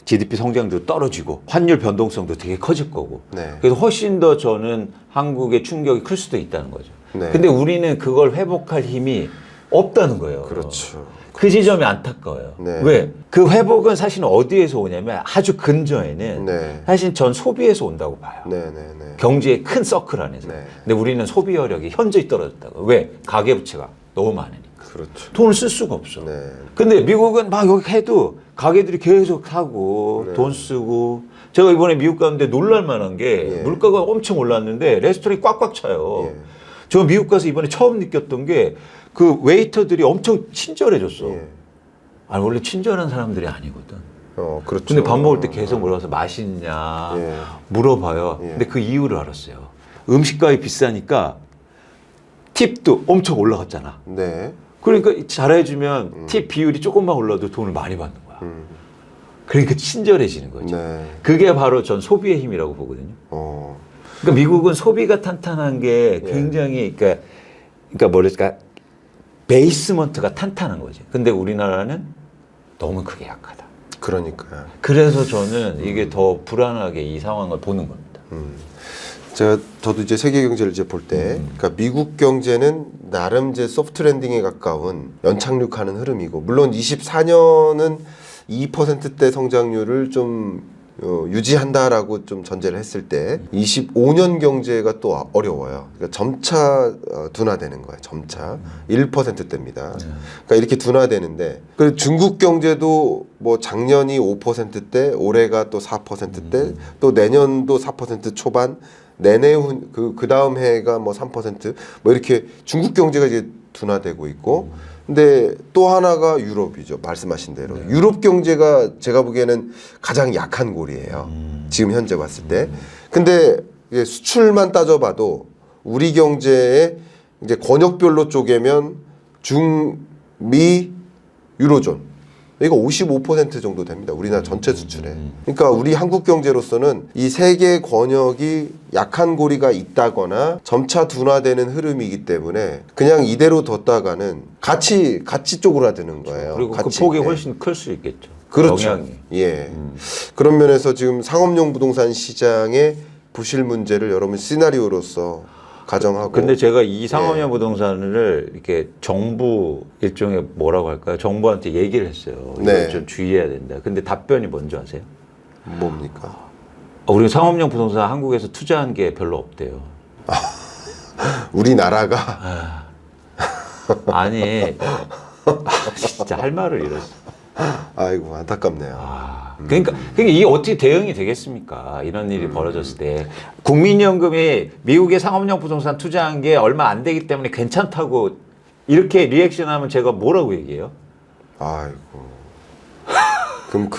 GDP 성장도 떨어지고 환율 변동성도 되게 커질 거고. 네. 그래서 훨씬 더 저는 한국의 충격이 클 수도 있다는 거죠. 네. 근데 우리는 그걸 회복할 힘이 없다는 거예요. 그렇죠. 그 지점이 안타까워요. 네. 왜? 그 회복은 사실은 어디에서 오냐면 아주 근저에는 네. 사실 전 소비에서 온다고 봐요. 네. 경제의 큰 서클 안에서. 네. 근데 우리는 소비 여력이 현저히 떨어졌다고. 왜? 가계부채가 너무 많으니까. 그렇죠. 돈을 쓸 수가 없어. 네. 근데 미국은 막 여기 해도 가게들이 계속 사고 네. 돈 쓰고 제가 이번에 미국 갔는데 놀랄 만한 게 예. 물가가 엄청 올랐는데 레스토랑이 꽉꽉 차요. 예. 저 미국 가서 이번에 처음 느꼈던 게 그 웨이터들이 엄청 친절해졌어. 예. 아니 원래 친절한 사람들이 아니거든. 그렇죠. 근데 밥 먹을 때 계속 물어서 맛있냐 예. 물어봐요. 예. 근데 그 이유를 알았어요. 음식값이 비싸니까 팁도 엄청 올라갔잖아. 네. 그러니까 잘해주면 팁 비율이 조금만 올라도 돈을 많이 받는 거야. 음. 그러니까 친절해지는 거죠. 네. 그게 바로 전 소비의 힘이라고 보거든요. 어. 그러니까 미국은 소비가 탄탄한 게 굉장히 그러니까 뭐랄까 베이스먼트가 탄탄한 거지. 근데 우리나라는 너무 크게 약하다. 그러니까요. 그래서 저는 이게 더 불안하게 이 상황을 보는 겁니다. 저도 이제 세계 경제를 이제 볼 때, 그러니까 미국 경제는 나름 이제 소프트 랜딩에 가까운 연착륙하는 흐름이고, 물론 24년은 2%대 성장률을 좀 유지한다라고 좀 전제를 했을 때 25년 경제가 또 어려워요. 그러니까 점차 둔화되는 거예요. 점차 1%대입니다. 그러니까 이렇게 둔화되는데 그 중국 경제도 뭐 작년이 5%대, 올해가 또 4%대, 또 내년도 4% 초반, 내내후 그 다음 해가 뭐 3%뭐 이렇게 중국 경제가 이제 둔화되고 있고. 근데 또 하나가 유럽이죠. 말씀하신 대로. 유럽 경제가 제가 보기에는 가장 약한 고리예요. 지금 현재 봤을 때. 근데 이게 수출만 따져봐도 우리 경제의 이제 권역별로 쪼개면 중, 미, 유로존. 이거 55% 정도 됩니다. 우리나라 전체 수출에. 그러니까 우리 한국 경제로서는 이 세 개 권역이 약한 고리가 있다거나 점차 둔화되는 흐름이기 때문에 그냥 이대로 뒀다가는 같이 쪼그라드는 거예요. 그리고 같이. 그 폭이 예. 훨씬 클 수 있겠죠. 그렇죠. 영향이. 예. 그런 면에서 지금 상업용 부동산 시장의 부실 문제를 여러분 시나리오로서 가정하고. 근데 제가 이 상업용 부동산을 이렇게 정부 일종의 뭐라고 할까요? 정부한테 얘기를 했어요. 이걸 네. 좀 주의해야 된다. 근데 답변이 뭔지 아세요? 뭡니까? 우리 상업용 부동산 한국에서 투자한 게 별로 없대요. 우리나라가 아니, 진짜 할 말을 잃었어. 아이고 안타깝네요. 그러니까 이게 어떻게 대응이 되겠습니까? 이런 일이 벌어졌을 때 국민연금이 미국의 상업용 부동산 투자한 게 얼마 안 되기 때문에 괜찮다고 이렇게 리액션하면 제가 뭐라고 얘기해요? 아이고. 그럼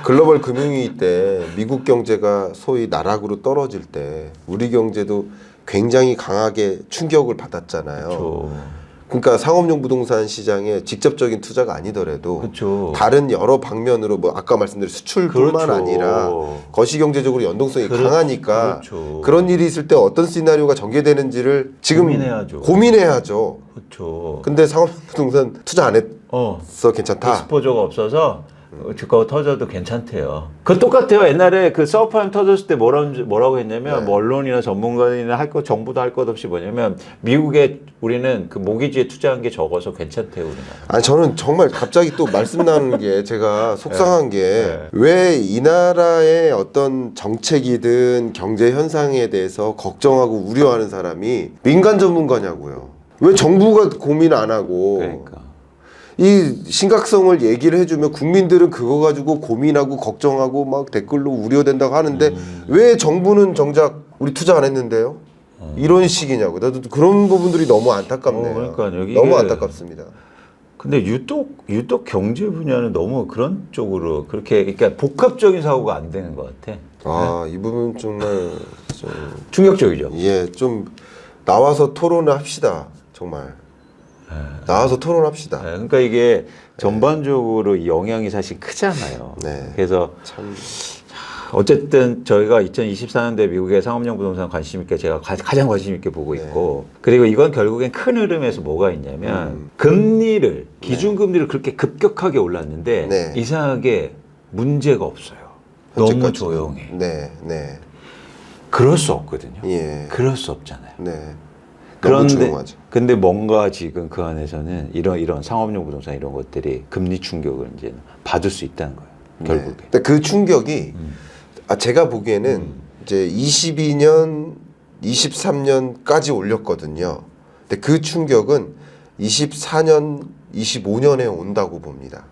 글로벌 금융위기 때 미국 경제가 소위 나락으로 떨어질 때 우리 경제도 굉장히 강하게 충격을 받았잖아요. 그렇죠. 그러니까 상업용 부동산 시장에 직접적인 투자가 아니더라도 그렇죠. 다른 여러 방면으로 뭐 아까 말씀드린 수출뿐만 그렇죠. 아니라 거시경제적으로 연동성이 강하니까 그렇죠. 그런 일이 있을 때 어떤 시나리오가 전개되는지를 지금 고민해야죠. 그렇죠. 근데 상업용 부동산 투자 안 어. 했어 괜찮다. 익스포저가 없어서 그거 터져도 괜찮대요. 그 똑같아요. 옛날에 그 서브프라임 터졌을 때 뭐라고 했냐면 네. 뭐 언론이나 전문가들이나 할 거 정부도 할 것 없이 뭐냐면 미국에 우리는 그 모기지에 투자한 게 적어서 괜찮대요. 우리나라. 아니 저는 정말 갑자기 또 말씀 나누는 게 제가 속상한 게 네. 왜 이 나라의 어떤 정책이든 경제 현상에 대해서 걱정하고 우려하는 사람이 민간 전문가냐고요. 왜 정부가 고민 안 하고 그러니까. 이 심각성을 얘기를 해주면 국민들은 그거 가지고 고민하고 걱정하고 막 댓글로 우려된다고 하는데 왜 정부는 정작 우리 투자 안 했는데요? 이런 식이냐고. 나도 그런 부분들이 너무 안타깝네요. 그러니까 여기에 너무 안타깝습니다. 근데 유독 경제 분야는 너무 그런 쪽으로 그러니까 복합적인 사고가 안 되는 것 같아. 아, 이 부분 정말 좀, 충격적이죠. 예, 좀 나와서 토론을 합시다. 정말. 나와서 토론합시다. 네, 그러니까 이게 전반적으로 이 영향이 사실 크잖아요. 네. 그래서 참 어쨌든 저희가 2024년도에 미국의 상업용 부동산 관심 있게 제가 가장 관심 있게 보고 있고 그리고 이건 결국엔 큰 흐름에서 뭐가 있냐면 금리를 기준금리를 그렇게 급격하게 올랐는데 네. 이상하게 문제가 없어요. 너무 현재까지. 조용해. 네, 네, 그럴 수 없거든요. 예, 그럴 수 없잖아요. 네. 너무 그런데 조용하죠. 근데 뭔가 지금 그 안에서는 이런 상업용 부동산 이런 것들이 금리 충격을 이제 받을 수 있다는 거예요. 결국에. 네. 근데 그 충격이 제가 보기에는 이제 22년, 23년까지 올렸거든요. 근데 그 충격은 24년, 25년에 온다고 봅니다.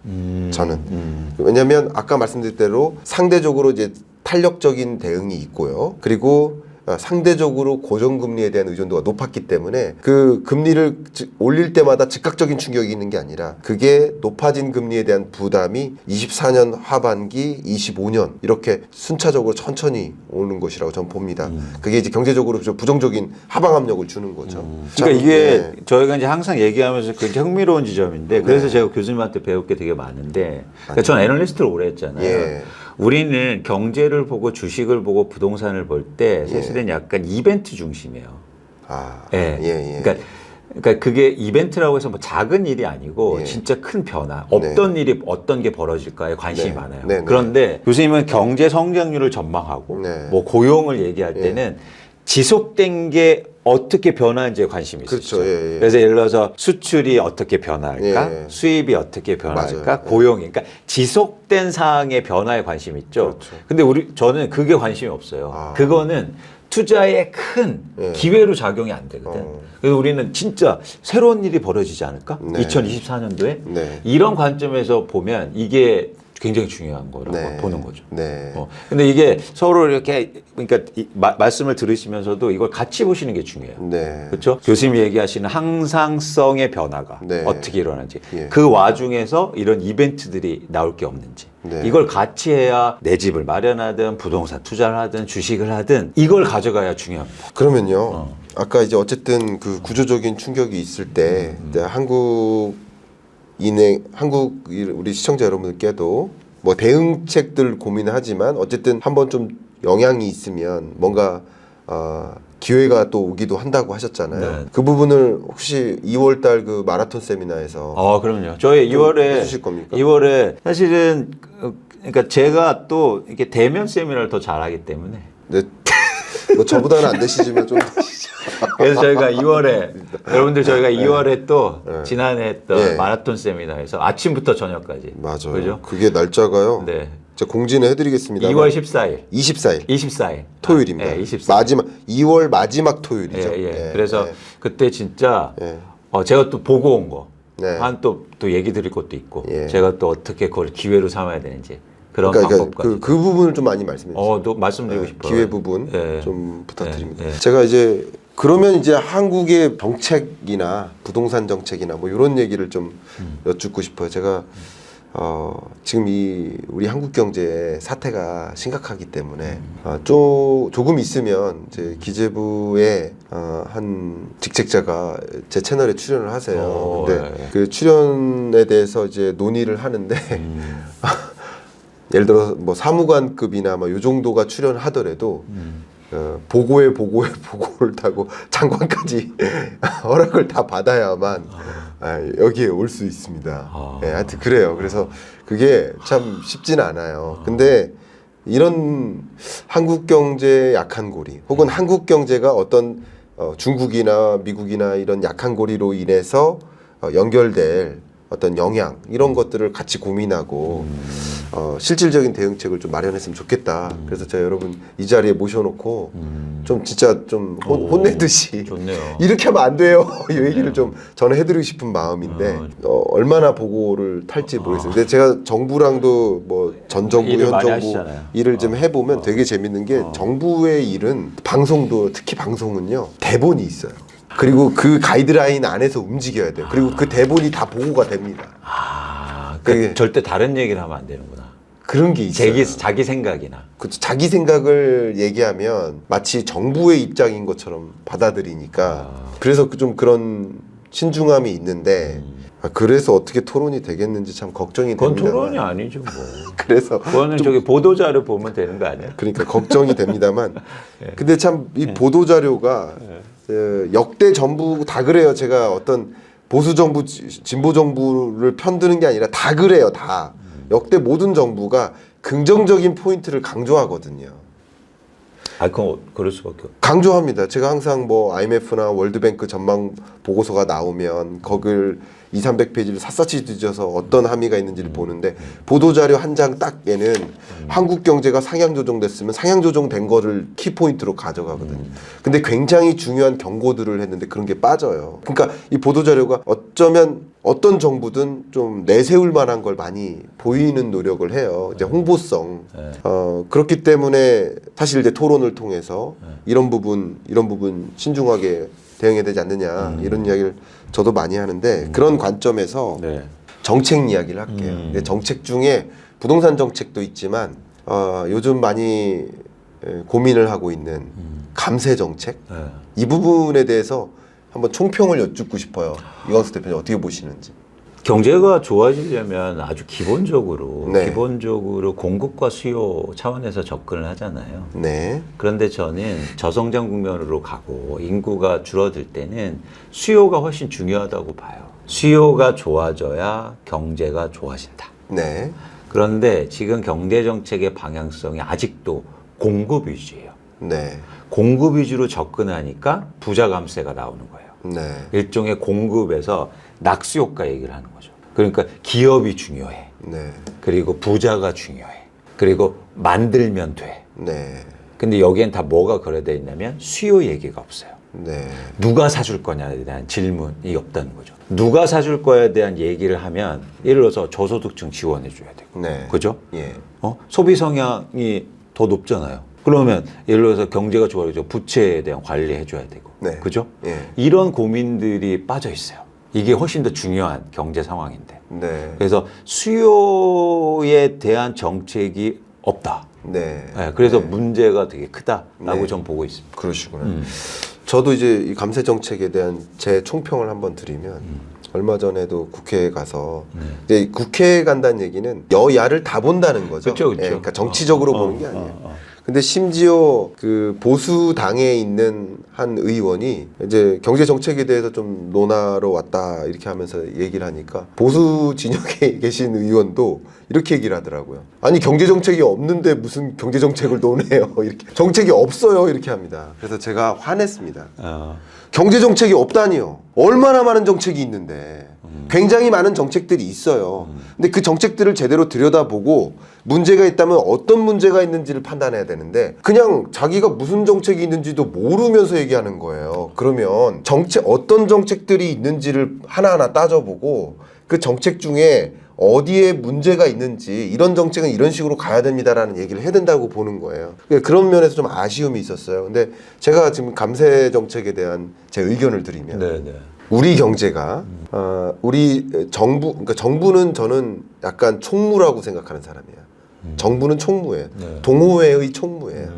저는. 왜냐하면 아까 말씀드린 대로 상대적으로 이제 탄력적인 대응이 있고요. 그리고 상대적으로 고정금리에 대한 의존도가 높았기 때문에 그 금리를 올릴 때마다 즉각적인 충격이 있는 게 아니라 그게 높아진 금리에 대한 부담이 24년 하반기, 25년 이렇게 순차적으로 천천히 오는 것이라고 저는 봅니다. 그게 이제 경제적으로 좀 부정적인 하방 압력을 주는 거죠. 그러니까 이게 네. 저희가 이제 항상 얘기하면서 굉장히 흥미로운 지점인데 그래서 제가 교수님한테 배울 게 되게 많은데 그러니까 전 애널리스트를 오래 했잖아요. 예. 우리는 경제를 보고 주식을 보고 부동산을 볼 때 사실은 약간 이벤트 중심이에요. 아, 예. 예, 예. 그러니까 그러니까 그게 이벤트라고 해서 뭐 작은 일이 아니고 예. 진짜 큰 변화, 없던 일이 어떤 게 벌어질까에 관심이 네. 많아요. 네, 네. 그런데 교수님은 경제 성장률을 전망하고 네. 뭐 고용을 얘기할 때는 지속된 게 어떻게 변하는지에 관심이 있으시죠. 그렇죠. 예, 예. 그래서 예를 들어서 수출이 어떻게 변할까, 예. 수입이 어떻게 변할까, 맞아요. 고용이, 그러니까 지속된 사항의 변화에 관심이 있죠. 그렇죠. 근데 저는 그게 관심이 없어요. 아. 그거는 투자의 큰 예. 기회로 작용이 안 되거든. 그래서 우리는 진짜 새로운 일이 벌어지지 않을까? 네. 2024년도에 네. 이런 관점에서 보면 이게 굉장히 중요한 거라고 네. 보는 거죠. 네. 근데 이게 서로 이렇게 그러니까 말씀을 들으시면서도 이걸 같이 보시는 게 중요해요. 네. 그렇죠? 교수님이 얘기하시는 항상성의 변화가 네. 어떻게 일어나는지 예. 그 와중에서 이런 이벤트들이 나올 게 없는지 네. 이걸 같이 해야 내 집을 마련하든 부동산 투자를 하든 주식을 하든 이걸 가져가야 중요합니다. 그러면요. 아까 이제 어쨌든 그 구조적인 충격이 있을 때 이제 한국 우리 시청자 여러분들께도 뭐 대응책들 고민하지만 어쨌든 한번 좀 영향이 있으면 뭔가 기회가 또 오기도 한다고 하셨잖아요. 네. 그 부분을 혹시 2월달 그 마라톤 세미나에서 그럼요. 저희 2월에 해주실 겁니까? 2월에 사실은 그러니까 제가 또 이렇게 대면 세미나를 더 잘하기 때문에 네, 뭐 저보다는 안 되시지만 좀 그래서 저희가 2월에 여러분들 저희가 2월에 또 네. 지난해 했던 네. 마라톤 세미나에서 아침부터 저녁까지 맞아요. 그죠? 그게 날짜가요. 네. 제가 공지는 해드리겠습니다. 2월 14일 24일 24일 토요일입니다. 네, 24일. 마지막 2월 마지막 예, 토요일이죠. 예. 네, 그래서 네. 그때 진짜 네. 제가 또 보고 온 거 네. 한 또 얘기 드릴 것도 있고 예. 제가 또 어떻게 그걸 기회로 삼아야 되는지 그런 그러니까 방법까지 그 부분을 좀 많이 말씀해 주세요. 또 말씀드리고 네, 싶어요. 기회 부분 예. 좀 부탁드립니다. 예, 예. 제가 이제 그러면 이제 한국의 정책이나 부동산 정책이나 뭐 이런 얘기를 좀 여쭙고 싶어요. 제가 지금 우리 한국 경제의 사태가 심각하기 때문에 조금 있으면 이제 기재부의 한 직책자가 제 채널에 출연을 하세요. 근데 예. 그 출연에 대해서 이제 논의를 하는데 예를 들어 뭐 사무관급이나 뭐 요 정도가 출연하더라도 보고에 보고를 타고 장관까지 허락을 다 받아야만 여기에 올 수 있습니다. 하여튼 그래요. 그래서 그게 참 쉽지는 않아요. 근데 이런 한국 경제의 약한 고리 혹은 한국 경제가 어떤 중국이나 미국이나 이런 약한 고리로 인해서 연결될 어떤 영향 이런 것들을 같이 고민하고 실질적인 대응책을 좀 마련했으면 좋겠다. 그래서 제가 여러분 이 자리에 모셔놓고 좀 진짜 좀 혼내듯이 좋네요. 이렇게 하면 안 돼요. 이 얘기를 좀 저는 해드리고 싶은 마음인데 얼마나 보고를 탈지 모르겠어요. 근데 제가 정부랑도 뭐 전 정부, 일을 현 많이 정부 하시잖아요. 일을 좀 해보면 되게 재밌는 게 정부의 일은 방송도 특히 방송은요 대본이 있어요. 그리고 그 가이드라인 안에서 움직여야 돼요. 그리고 그 대본이 다 보고가 됩니다. 그게 절대 다른 얘기를 하면 안 되는구나. 그런 게 있어요. 자기 생각이나. 자기 생각을 얘기하면 마치 정부의 입장인 것처럼 받아들이니까 그래서 좀 그런 신중함이 있는데 그래서 어떻게 토론이 되겠는지 참 걱정이 그건 됩니다. 토론이 아니죠, 뭐. 그래서 그거는 저기 보도자료 보면 되는 거 아니야? 그러니까 걱정이 됩니다만 예. 근데 참 이 보도 자료가 역대 정부 다 그래요. 제가 어떤 보수 정부, 진보 정부를 편드는 게 아니라 다 그래요. 다 역대 모든 정부가 긍정적인 포인트를 강조하거든요. 그건 그럴 수밖에 없. 강조합니다. 제가 항상 뭐 IMF나 월드뱅크 전망 보고서가 나오면 거길 200~300페이지를 샅샅이 뒤져서 어떤 함의가 있는지를 보는데 보도자료 한 장 딱 얘는 한국 경제가 상향 조정됐으면 상향 조정된 거를 키포인트로 가져가거든요. 근데 굉장히 중요한 경고들을 했는데 그런 게 빠져요. 그러니까 이 보도자료가 어쩌면 어떤 정부든 좀 내세울 만한 걸 많이 보이는 노력을 해요. 이제 홍보성. 그렇기 때문에 사실 이제 토론을 통해서 이런 부분 신중하게 대응해야 되지 않느냐 이런 이야기를 저도 많이 하는데 그런 관점에서 네. 정책 이야기를 할게요. 근데 정책 중에 부동산 정책도 있지만 요즘 많이 고민을 하고 있는 감세 정책 네. 이 부분에 대해서 한번 총평을 여쭙고 싶어요. 이광수 대표님 어떻게 보시는지. 경제가 좋아지려면 아주 기본적으로 네. 공급과 수요 차원에서 접근을 하잖아요. 네. 그런데 저는 저성장 국면으로 가고 인구가 줄어들 때는 수요가 훨씬 중요하다고 봐요. 수요가 좋아져야 경제가 좋아진다. 네. 그런데 지금 경제 정책의 방향성이 아직도 공급 위주예요. 네. 공급 위주로 접근하니까 부자 감세가 나오는 거예요. 네. 일종의 공급에서 낙수 효과 얘기를 하는 거죠. 그러니까 기업이 중요해. 네. 그리고 부자가 중요해. 그리고 만들면 돼. 네. 근데 여기엔 다 뭐가 거래되어 있냐면 수요 얘기가 없어요. 네. 누가 사줄 거냐에 대한 질문이 없다는 거죠. 누가 사줄 거에 대한 얘기를 하면 예를 들어서 저소득층 지원해 줘야 되고. 네. 그죠? 예. 소비 성향이 더 높잖아요. 그러면 예를 들어서 경제가 좋아지죠. 부채에 대한 관리해 줘야 되고. 네. 그죠? 예. 이런 고민들이 빠져 있어요. 이게 훨씬 더 중요한 경제 상황인데. 네. 그래서 수요에 대한 정책이 없다. 네. 네, 그래서 네. 문제가 되게 크다라고 네. 전 보고 있습니다. 그러시구나. 저도 이제 이 감세 정책에 대한 제 총평을 한번 드리면 얼마 전에도 국회에 가서 이제 국회에 간다는 얘기는 여야를 다 본다는 거죠. 그쵸, 그쵸. 예, 그러니까 정치적으로 보는 게 아니에요. 근데 심지어 그 보수 당에 있는 한 의원이 이제 경제 정책에 대해서 좀 논하러 왔다 이렇게 하면서 얘기를 하니까 보수 진영에 계신 의원도 이렇게 얘기를 하더라고요. 아니 경제 정책이 없는데 무슨 경제 정책을 논해요? 이렇게 정책이 없어요 이렇게 합니다. 그래서 제가 화냈습니다. 경제 정책이 없다니요. 얼마나 많은 정책이 있는데 굉장히 많은 정책들이 있어요. 근데 그 정책들을 제대로 들여다보고 문제가 있다면 어떤 문제가 있는지를 판단해야 되는데 그냥 자기가 무슨 정책이 있는지도 모르면서 얘기하는 거예요. 그러면 어떤 정책들이 있는지를 하나하나 따져보고 그 정책 중에 어디에 문제가 있는지 이런 정책은 이런 식으로 가야 됩니다라는 얘기를 해야 된다고 보는 거예요. 그런 면에서 좀 아쉬움이 있었어요. 근데 제가 지금 감세 정책에 대한 제 의견을 드리면 네. 우리 경제가 우리 정부 그러니까 정부는 저는 약간 총무라고 생각하는 사람이에요. 정부는 총무예요. 네. 동호회의 총무예요.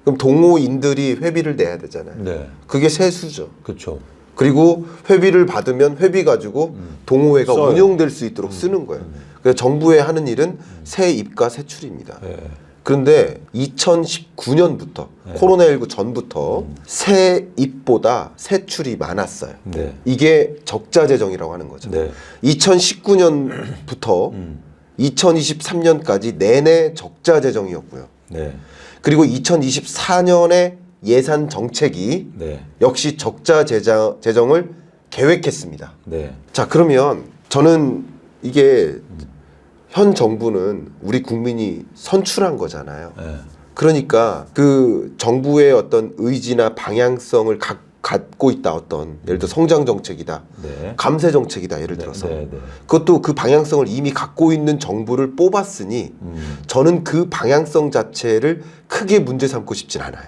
그럼 동호인들이 회비를 내야 되잖아요. 네. 그게 세수죠. 그렇죠. 그리고 회비를 받으면 회비 가지고 동호회가 써요. 운영될 수 있도록 쓰는 거예요. 그래서 정부에 하는 일은 세입과 세출입니다. 네. 그런데 2019년부터 코로나19 전부터 세입보다 세출이 많았어요. 네. 이게 적자 재정이라고 하는 거죠. 네. 2019년부터 2023년까지 내내 적자 재정이었고요. 네. 그리고 2024년에 예산 정책이 네. 역시 적자 재정을 계획했습니다. 네. 자, 그러면 저는 이게 현 정부는 우리 국민이 선출한 거잖아요. 네. 그러니까 그 정부의 어떤 의지나 방향성을 갖고 있다. 어떤 예를 들어 성장 정책이다. 네. 감세 정책이다. 예를 들어서. 네. 그것도 그 방향성을 이미 갖고 있는 정부를 뽑았으니 저는 그 방향성 자체를 크게 문제 삼고 싶진 않아요.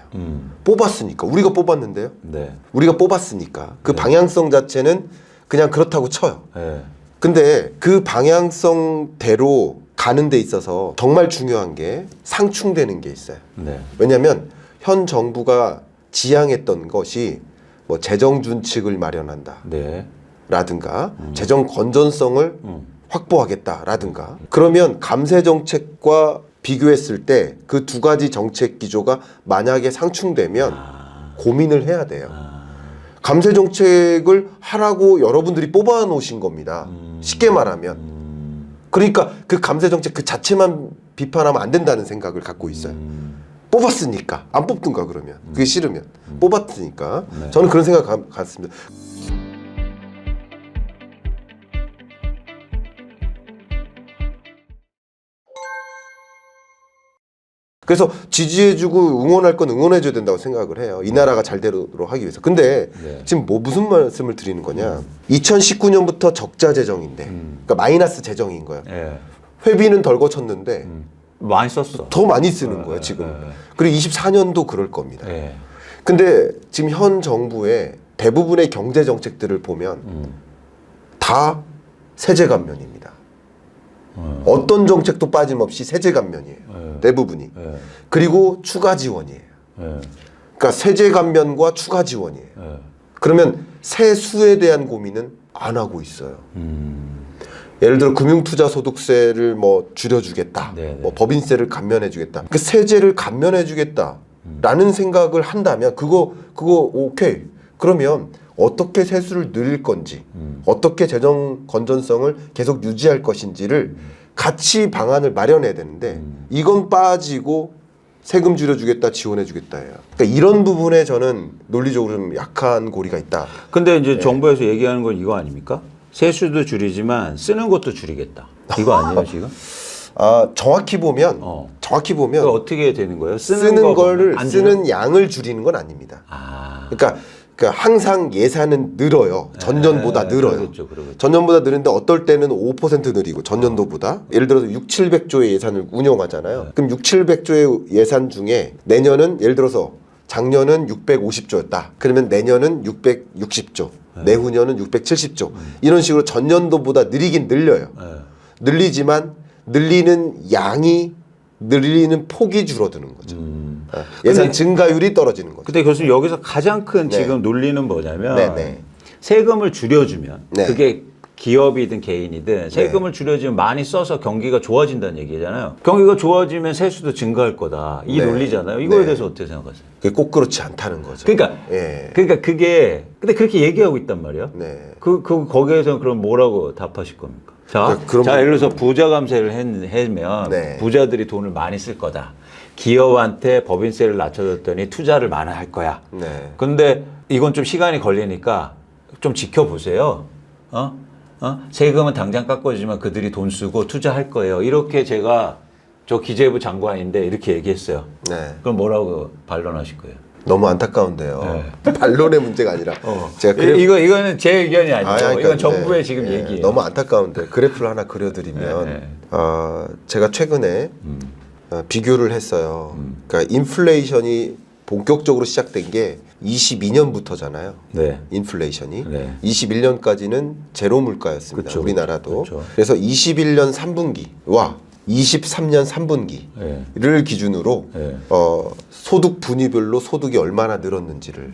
뽑았으니까. 우리가 뽑았는데요. 네. 우리가 뽑았으니까 그 방향성 자체는 그냥 그렇다고 쳐요. 네. 근데 그 방향성대로 가는 데 있어서 정말 중요한 게 상충되는 게 있어요. 네. 왜냐하면 현 정부가 지향했던 것이 뭐 재정 준칙을 마련한다 네. 라든가 재정 건전성을 확보하겠다라든가 그러면 감세 정책과 비교했을 때 그 두 가지 정책 기조가 만약에 상충되면 고민을 해야 돼요. 감세 정책을 하라고 여러분들이 뽑아 놓으신 겁니다. 쉽게 말하면. 그러니까 그 감세 정책 그 자체만 비판하면 안 된다는 생각을 갖고 있어요. 뽑았으니까. 안 뽑든가 그러면. 그게 싫으면. 뽑았으니까. 네. 저는 그런 생각 갖습니다. 그래서 지지해주고 응원할 건 응원해줘야 된다고 생각을 해요. 이 나라가 잘 되도록 하기 위해서. 근데 네. 지금 무슨 말씀을 드리는 거냐. 2019년부터 적자 재정인데, 그러니까 마이너스 재정인 거예요. 네. 회비는 덜 거쳤는데 많이 썼어. 더 많이 쓰는 거예요, 지금. 그리고 24년도 그럴 겁니다. 네. 근데 지금 현 정부의 대부분의 경제 정책들을 보면 다 세제 감면입니다. 어떤 정책도 빠짐없이 세제 감면이에요. 대부분이. 그리고 추가 지원이에요. 그러니까 세제 감면과 추가 지원이에요. 그러면 세수에 대한 고민은 안 하고 있어요. 예를 들어 금융투자소득세를 뭐 줄여주겠다, 네, 뭐 법인세를 감면해주겠다, 그 세제를 감면해주겠다라는 생각을 한다면 그거 오케이. 그러면 어떻게 세수를 늘릴 건지, 어떻게 재정 건전성을 계속 유지할 것인지를 같이 방안을 마련해야 되는데 이건 빠지고 세금 줄여주겠다, 지원해주겠다예요. 그러니까 이런 부분에 저는 논리적으로 좀 약한 고리가 있다. 근데 이제 정부에서 얘기하는 건 이거 아닙니까? 세수도 줄이지만 쓰는 것도 줄이겠다. 이거 아니에요 지금? 아, 정확히 보면 그거 어떻게 되는 거예요? 쓰는 거를 안 줄여? 쓰는 양을 줄이는 건 아닙니다. 아, 그러니까 항상 예산은 늘어요. 전년보다 늘어요. 그러겠죠. 전년보다 느는데 어떨 때는 5% 느리고 전년도보다 예를 들어서 700조의 예산을 운영하잖아요. 그럼 700조의 예산 중에 내년은 예를 들어서 작년은 650조였다. 그러면 내년은 660조, 내후년은 670조. 이런 식으로 전년도보다 느리긴 늘려요. 늘리지만 늘리는 양이 늘리는 폭이 줄어드는 거죠. 예산 근데- 증가율이 떨어지는 거죠. 근데 교수님 여기서 가장 큰 네. 지금 논리는 뭐냐면 네. 세금을 줄여주면 네. 그게 기업이든 개인이든 세금을 줄여주면 많이 써서 경기가 좋아진다는 얘기잖아요. 경기가 좋아지면 세수도 증가할 거다. 이 네. 논리잖아요. 이거에 네. 대해서 어떻게 생각하세요? 그게 꼭 그렇지 않다는 거죠. 그러니까 예. 그게 근데 그렇게 얘기하고 있단 말이에요. 네. 거기에서는 그럼 뭐라고 답하실 겁니까? 자, 그럼- 자 예를 들어서 부자 감세를 하면 네. 부자들이 돈을 많이 쓸 거다. 기업한테 법인세를 낮춰줬더니 투자를 많이 할 거야. 네. 근데 이건 좀 시간이 걸리니까 좀 지켜보세요. 세금은 당장 깎아주지만 그들이 돈 쓰고 투자할 거예요. 이렇게 제가 저 기재부 장관인데 이렇게 얘기했어요. 네. 그럼 뭐라고 반론하실 거예요? 너무 안타까운데요. 반론의 문제가 아니라 제가 이거는 제 의견이 아니고 그러니까, 이건 정부의 네, 지금 네. 얘기예요. 너무 안타까운데 그래프를 하나 그려드리면 네. 제가 최근에 비교를 했어요. 그러니까 인플레이션이 본격적으로 시작된 게 22년부터잖아요. 네. 인플레이션이 네. 21년까지는 제로 물가였습니다. 그쵸, 우리나라도. 그쵸. 그래서 21년 3분기와 23년 3분기를 기준으로 네. 소득 분위별로 소득이 얼마나 늘었는지를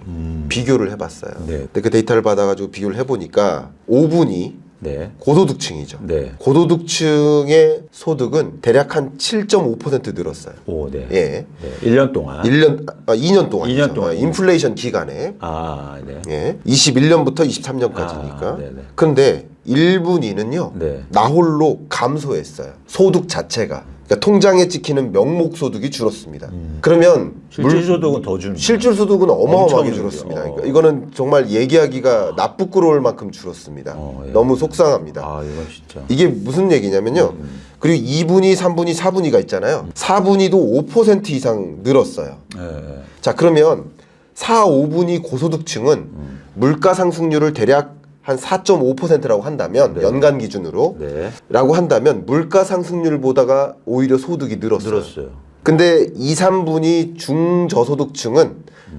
비교를 해봤어요. 네. 근데 그 데이터를 받아가지고 비교를 해보니까 5분이 네. 고소득층이죠. 네. 고소득층의 소득은 대략 한 7.5% 늘었어요. 오, 네. 예. 네. 1년 동안. 2년 동안. 2년 동안. 인플레이션 기간에. 아, 네. 예. 21년부터 23년까지니까. 아, 네네. 그런데 1분위는요. 네. 나홀로 감소했어요. 소득 자체가. 그러니까 통장에 찍히는 명목 소득이 줄었습니다. 그러면 실질 소득은 더 줍니다. 실질 소득은 어마어마하게 엄청 줄었습니다. 줄죠. 그러니까 이거는 정말 얘기하기가 나쁘끄러울 만큼 줄었습니다. 예. 너무 속상합니다. 아, 이건 진짜. 이게 무슨 얘기냐면요. 그리고 2분위, 3분위, 4분위가 있잖아요. 4분위도 5% 이상 늘었어요. 네. 자, 그러면 4, 5분위 고소득층은 물가 상승률을 대략 한 4.5%라고 한다면 연간 기준으로 네. 라고 한다면 물가 상승률보다가 오히려 소득이 늘었어요. 늘었어요. 근데 2, 3분위 중저소득층은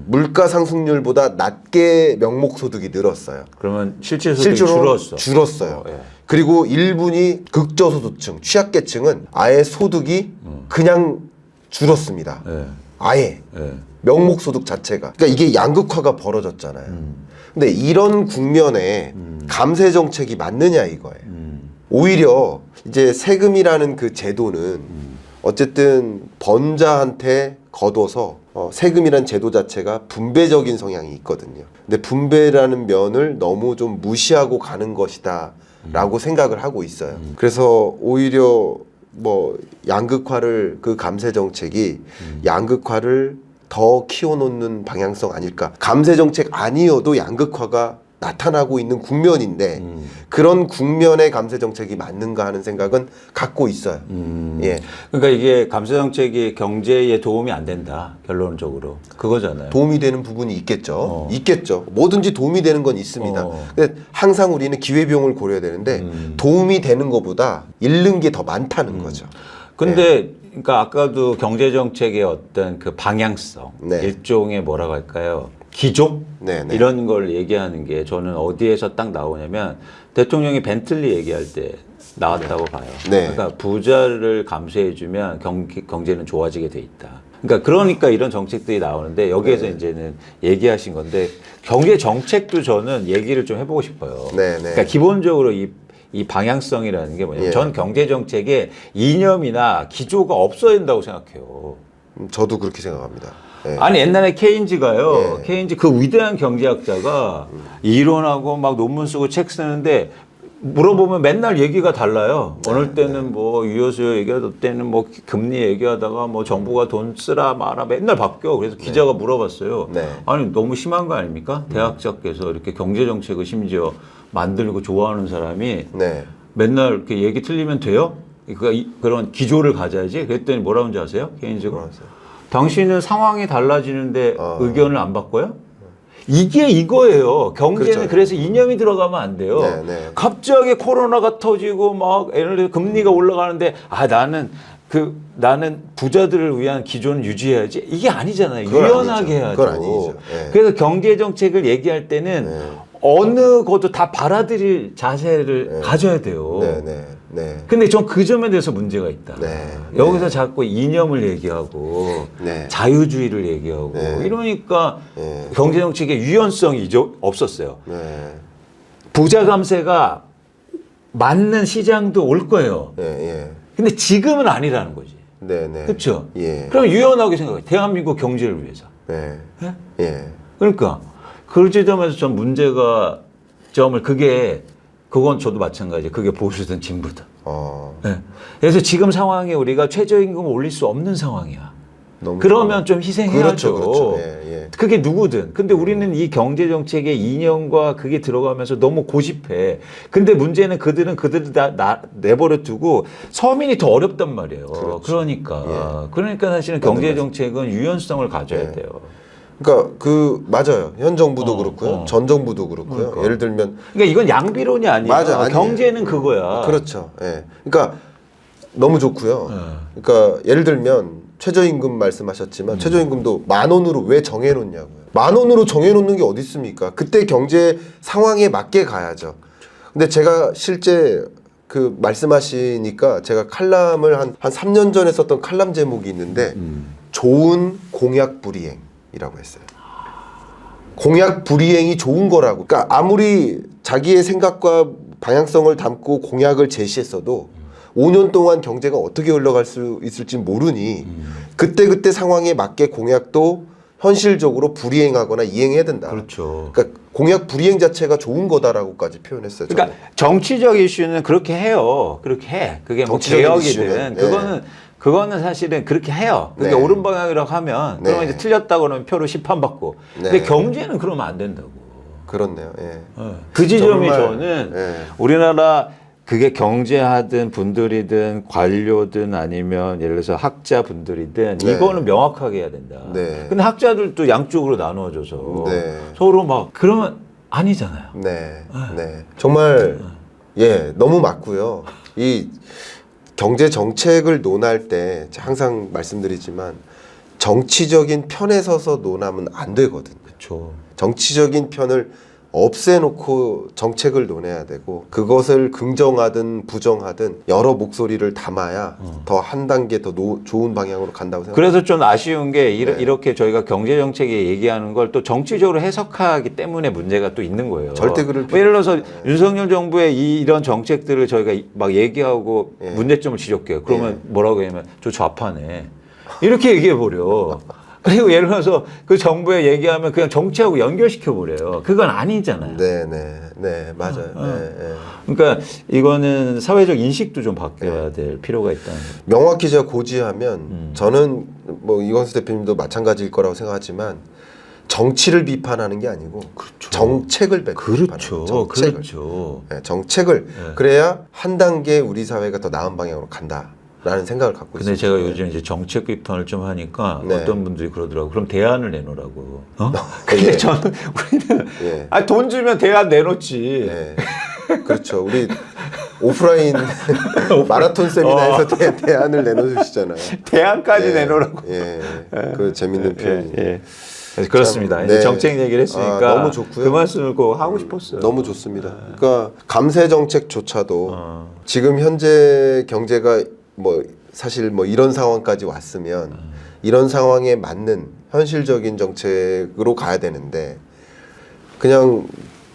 물가 상승률보다 낮게 명목 소득이 늘었어요. 그러면 실질 소득이 실제로 줄었어. 요 예. 그리고 1분위 극저소득층, 취약계층은 아예 소득이 그냥 줄었습니다. 예. 아예 예. 명목 소득 자체가. 그러니까 이게 양극화가 벌어졌잖아요. 근데 이런 국면에 감세 정책이 맞느냐 이거예요. 오히려 이제 세금이라는 그 제도는 어쨌든 번자한테 거둬서 세금이란 제도 자체가 분배적인 성향이 있거든요. 근데 분배라는 면을 너무 좀 무시하고 가는 것이다라고 생각을 하고 있어요. 그래서 오히려 뭐 양극화를 그 감세 정책이 양극화를 더 키워놓는 방향성 아닐까. 감세 정책 아니어도 양극화가 나타나고 있는 국면인데 그런 국면의 감세 정책이 맞는가 하는 생각은 갖고 있어요. 예. 그러니까 이게 감세 정책이 경제에 도움이 안 된다. 결론적으로. 그거잖아요. 도움이 되는 부분이 있겠죠. 있겠죠. 뭐든지 도움이 되는 건 있습니다. 어. 근데 항상 우리는 기회비용을 고려해야 되는데 도움이 되는 것보다 잃는 게 더 많다는 거죠. 근데 그러니까 아까도 경제 정책의 어떤 그 방향성, 네. 일종의 뭐라고 할까요? 기조 네, 네. 이런 걸 얘기하는 게 저는 어디에서 딱 나오냐면 대통령이 벤틀리 얘기할 때 나왔다고 봐요. 네. 그러니까 부자를 감세해주면 경제는 좋아지게 돼 있다. 그러니까 이런 정책들이 나오는데 여기에서 이제는 얘기하신 건데 경제 정책도 저는 얘기를 좀 해보고 싶어요. 네, 네. 그러니까 기본적으로 이 방향성이라는 게 뭐냐면 예. 전 경제 정책에 이념이나 기조가 없어야 된다고 생각해요. 저도 그렇게 생각합니다. 예. 아니 옛날에 케인즈가요. 예. 케인즈 그 위대한 경제학자가 이론하고 막 논문 쓰고 책 쓰는데 물어보면 맨날 얘기가 달라요. 어느 때는 뭐 유효수요 얘기하다 때는 뭐 금리 얘기하다가 뭐 정부가 돈 쓰라 마라 맨날 바뀌어. 그래서 기자가 물어봤어요. 네. 아니 너무 심한 거 아닙니까? 대학자께서 이렇게 경제 정책을 심지어 만들고 좋아하는 사람이 네. 맨날 이렇게 얘기 틀리면 돼요? 그런 기조를 가져야지. 그랬더니 뭐라고 하는지 아세요? 케인즈가? 뭐라고 하세요? 당신은 상황이 달라지는데 의견을 안 바꿔요? 이게 이거예요. 경제는 그렇죠. 그래서 이념이 들어가면 안 돼요. 네, 네. 갑자기 코로나가 터지고 막 예를 들어 금리가 올라가는데 나는 부자들을 위한 기조는 유지해야지. 이게 아니잖아요. 그건 유연하게 아니죠. 해야죠. 그건 아니죠. 예. 그래서 경제 정책을 얘기할 때는 어느 것도 다 받아들일 자세를 가져야 돼요. 네, 네, 네. 근데 전 그 점에 대해서 문제가 있다. 네. 여기서 자꾸 이념을 얘기하고 네. 자유주의를 얘기하고 네. 이러니까 네. 경제정책의 유연성이 없었어요. 네. 부자 감세가 맞는 시장도 올 거예요. 예, 예. 근데 지금은 아니라는 거지. 네, 네. 그렇죠? 예. 그럼 유연하게 생각해. 대한민국 경제를 위해서. 네. 예? 예. 그러니까 그 지점에서 전 문제가 그건 저도 마찬가지예요. 그게 보수든 진보든. 예. 그래서 지금 상황에 우리가 최저임금을 올릴 수 없는 상황이야. 너무 그러면 좀 희생해야죠. 그렇죠, 그렇죠. 예, 예. 그게 누구든. 근데 우리는 이 경제 정책의 이념과 그게 들어가면서 너무 고집해. 근데 문제는 그들은 다 내버려 두고 서민이 더 어렵단 말이에요. 그렇죠. 그러니까. 그러니까 사실은 경제 정책은 유연성을 가져야 예. 돼요. 그러니까 맞아요. 현 정부도 그렇고요. 전 정부도 그렇고요. 그러니까. 예를 들면 그러니까 이건 양비론이 아니에요. 맞아, 아니에요. 경제는 그거야. 그렇죠. 예. 그러니까 너무 좋고요. 예. 그러니까 예를 들면 최저임금 말씀하셨지만 최저임금도 10,000원으로 왜 정해놓냐고요. 10,000원으로 정해놓는 게 어디 있습니까? 그때 경제 상황에 맞게 가야죠. 근데 제가 실제 그 말씀하시니까 제가 칼럼을 한 3년 전에 썼던 칼럼 제목이 있는데 좋은 공약 불이행이라고 했어요. 공약 불이행이 좋은 거라고. 그러니까 아무리 자기의 생각과 방향성을 담고 공약을 제시했어도 5년 동안 경제가 어떻게 흘러갈 수 있을지 모르니 그때 상황에 맞게 공약도 현실적으로 불이행하거나 이행해야 된다. 그렇죠. 그러니까 공약 불이행 자체가 좋은 거다라고까지 표현했어요. 그러니까 정치적 이슈는 그렇게 해요. 그렇게 해. 그게 뭐 정치적인 개혁이든 이슈는, 그거는 사실은 그렇게 해요. 그게 네. 옳은 방향이라고 하면 네. 그러면 이제 틀렸다고 그러면 표로 심판받고. 근데 네. 경제는 그러면 안 된다고. 그렇네요. 예. 그 지점이 정말, 저는 예. 우리나라 그게 경제하든 분들이든 관료든 아니면 예를 들어서 학자분들이든 네. 이거는 명확하게 해야 된다. 네. 근데 학자들도 양쪽으로 나누어져서 네. 서로 막 그러면 아니잖아요. 네, 네. 정말 너무 맞고요. 이 경제 정책을 논할 때 항상 말씀드리지만 정치적인 편에 서서 논하면 안 되거든요. 그렇죠. 정치적인 편을 없애놓고 정책을 논해야 되고 그것을 긍정하든 부정하든 여러 목소리를 담아야 더 한 단계 더 좋은 방향으로 간다고 생각합니다. 그래서 좀 아쉬운 게 네. 이렇게 저희가 경제 정책에 얘기하는 걸 또 정치적으로 해석하기 때문에 문제가 또 있는 거예요. 절대 그럴 예를 들어서 윤석열 정부의 이런 정책들을 저희가 막 얘기하고 예. 문제점을 지적해요. 그러면 뭐라고 하냐면 저 좌파네. 이렇게 얘기해 버려. 그리고 예를 들어서 그 정부에 얘기하면 그냥 정치하고 연결시켜 버려요. 그건 아니잖아요. 네, 네, 네, 맞아요. 네, 네. 그러니까 이거는 사회적 인식도 좀 바뀌어야 될 필요가 있다는 거죠. 명확히 제가 고지하면 저는 뭐 이광수 대표님도 마찬가지일 거라고 생각하지만 정치를 비판하는 게 아니고 정책을 비판하는 그렇죠. 정책을. 그렇죠. 네, 정책을 그래야 한 단계 우리 사회가 더 나은 방향으로 간다라는 생각을 갖고 근데 있습니다. 제가 요즘 이제 정책 비판을 좀 하니까 네. 어떤 분들이 그러더라고. 그럼 대안을 내놓으라고. 근데 예. 저는 우리는 예. 돈 주면 대안 내놓지. 네. 그렇죠. 우리 오프라인 마라톤 세미나에서 대안을 내놓으시잖아요. 대안까지 예. 내놓으라고. 예, 그 재밌는 표현이. 그래서 그렇습니다. 참, 이제 네. 정책 얘기를 했으니까 너무 좋고요. 그 말씀을 꼭 하고 싶었어요. 너무 좋습니다. 그러니까 감세 정책조차도 지금 현재 경제가 뭐 사실 뭐 이런 상황까지 왔으면 이런 상황에 맞는 현실적인 정책으로 가야 되는데 그냥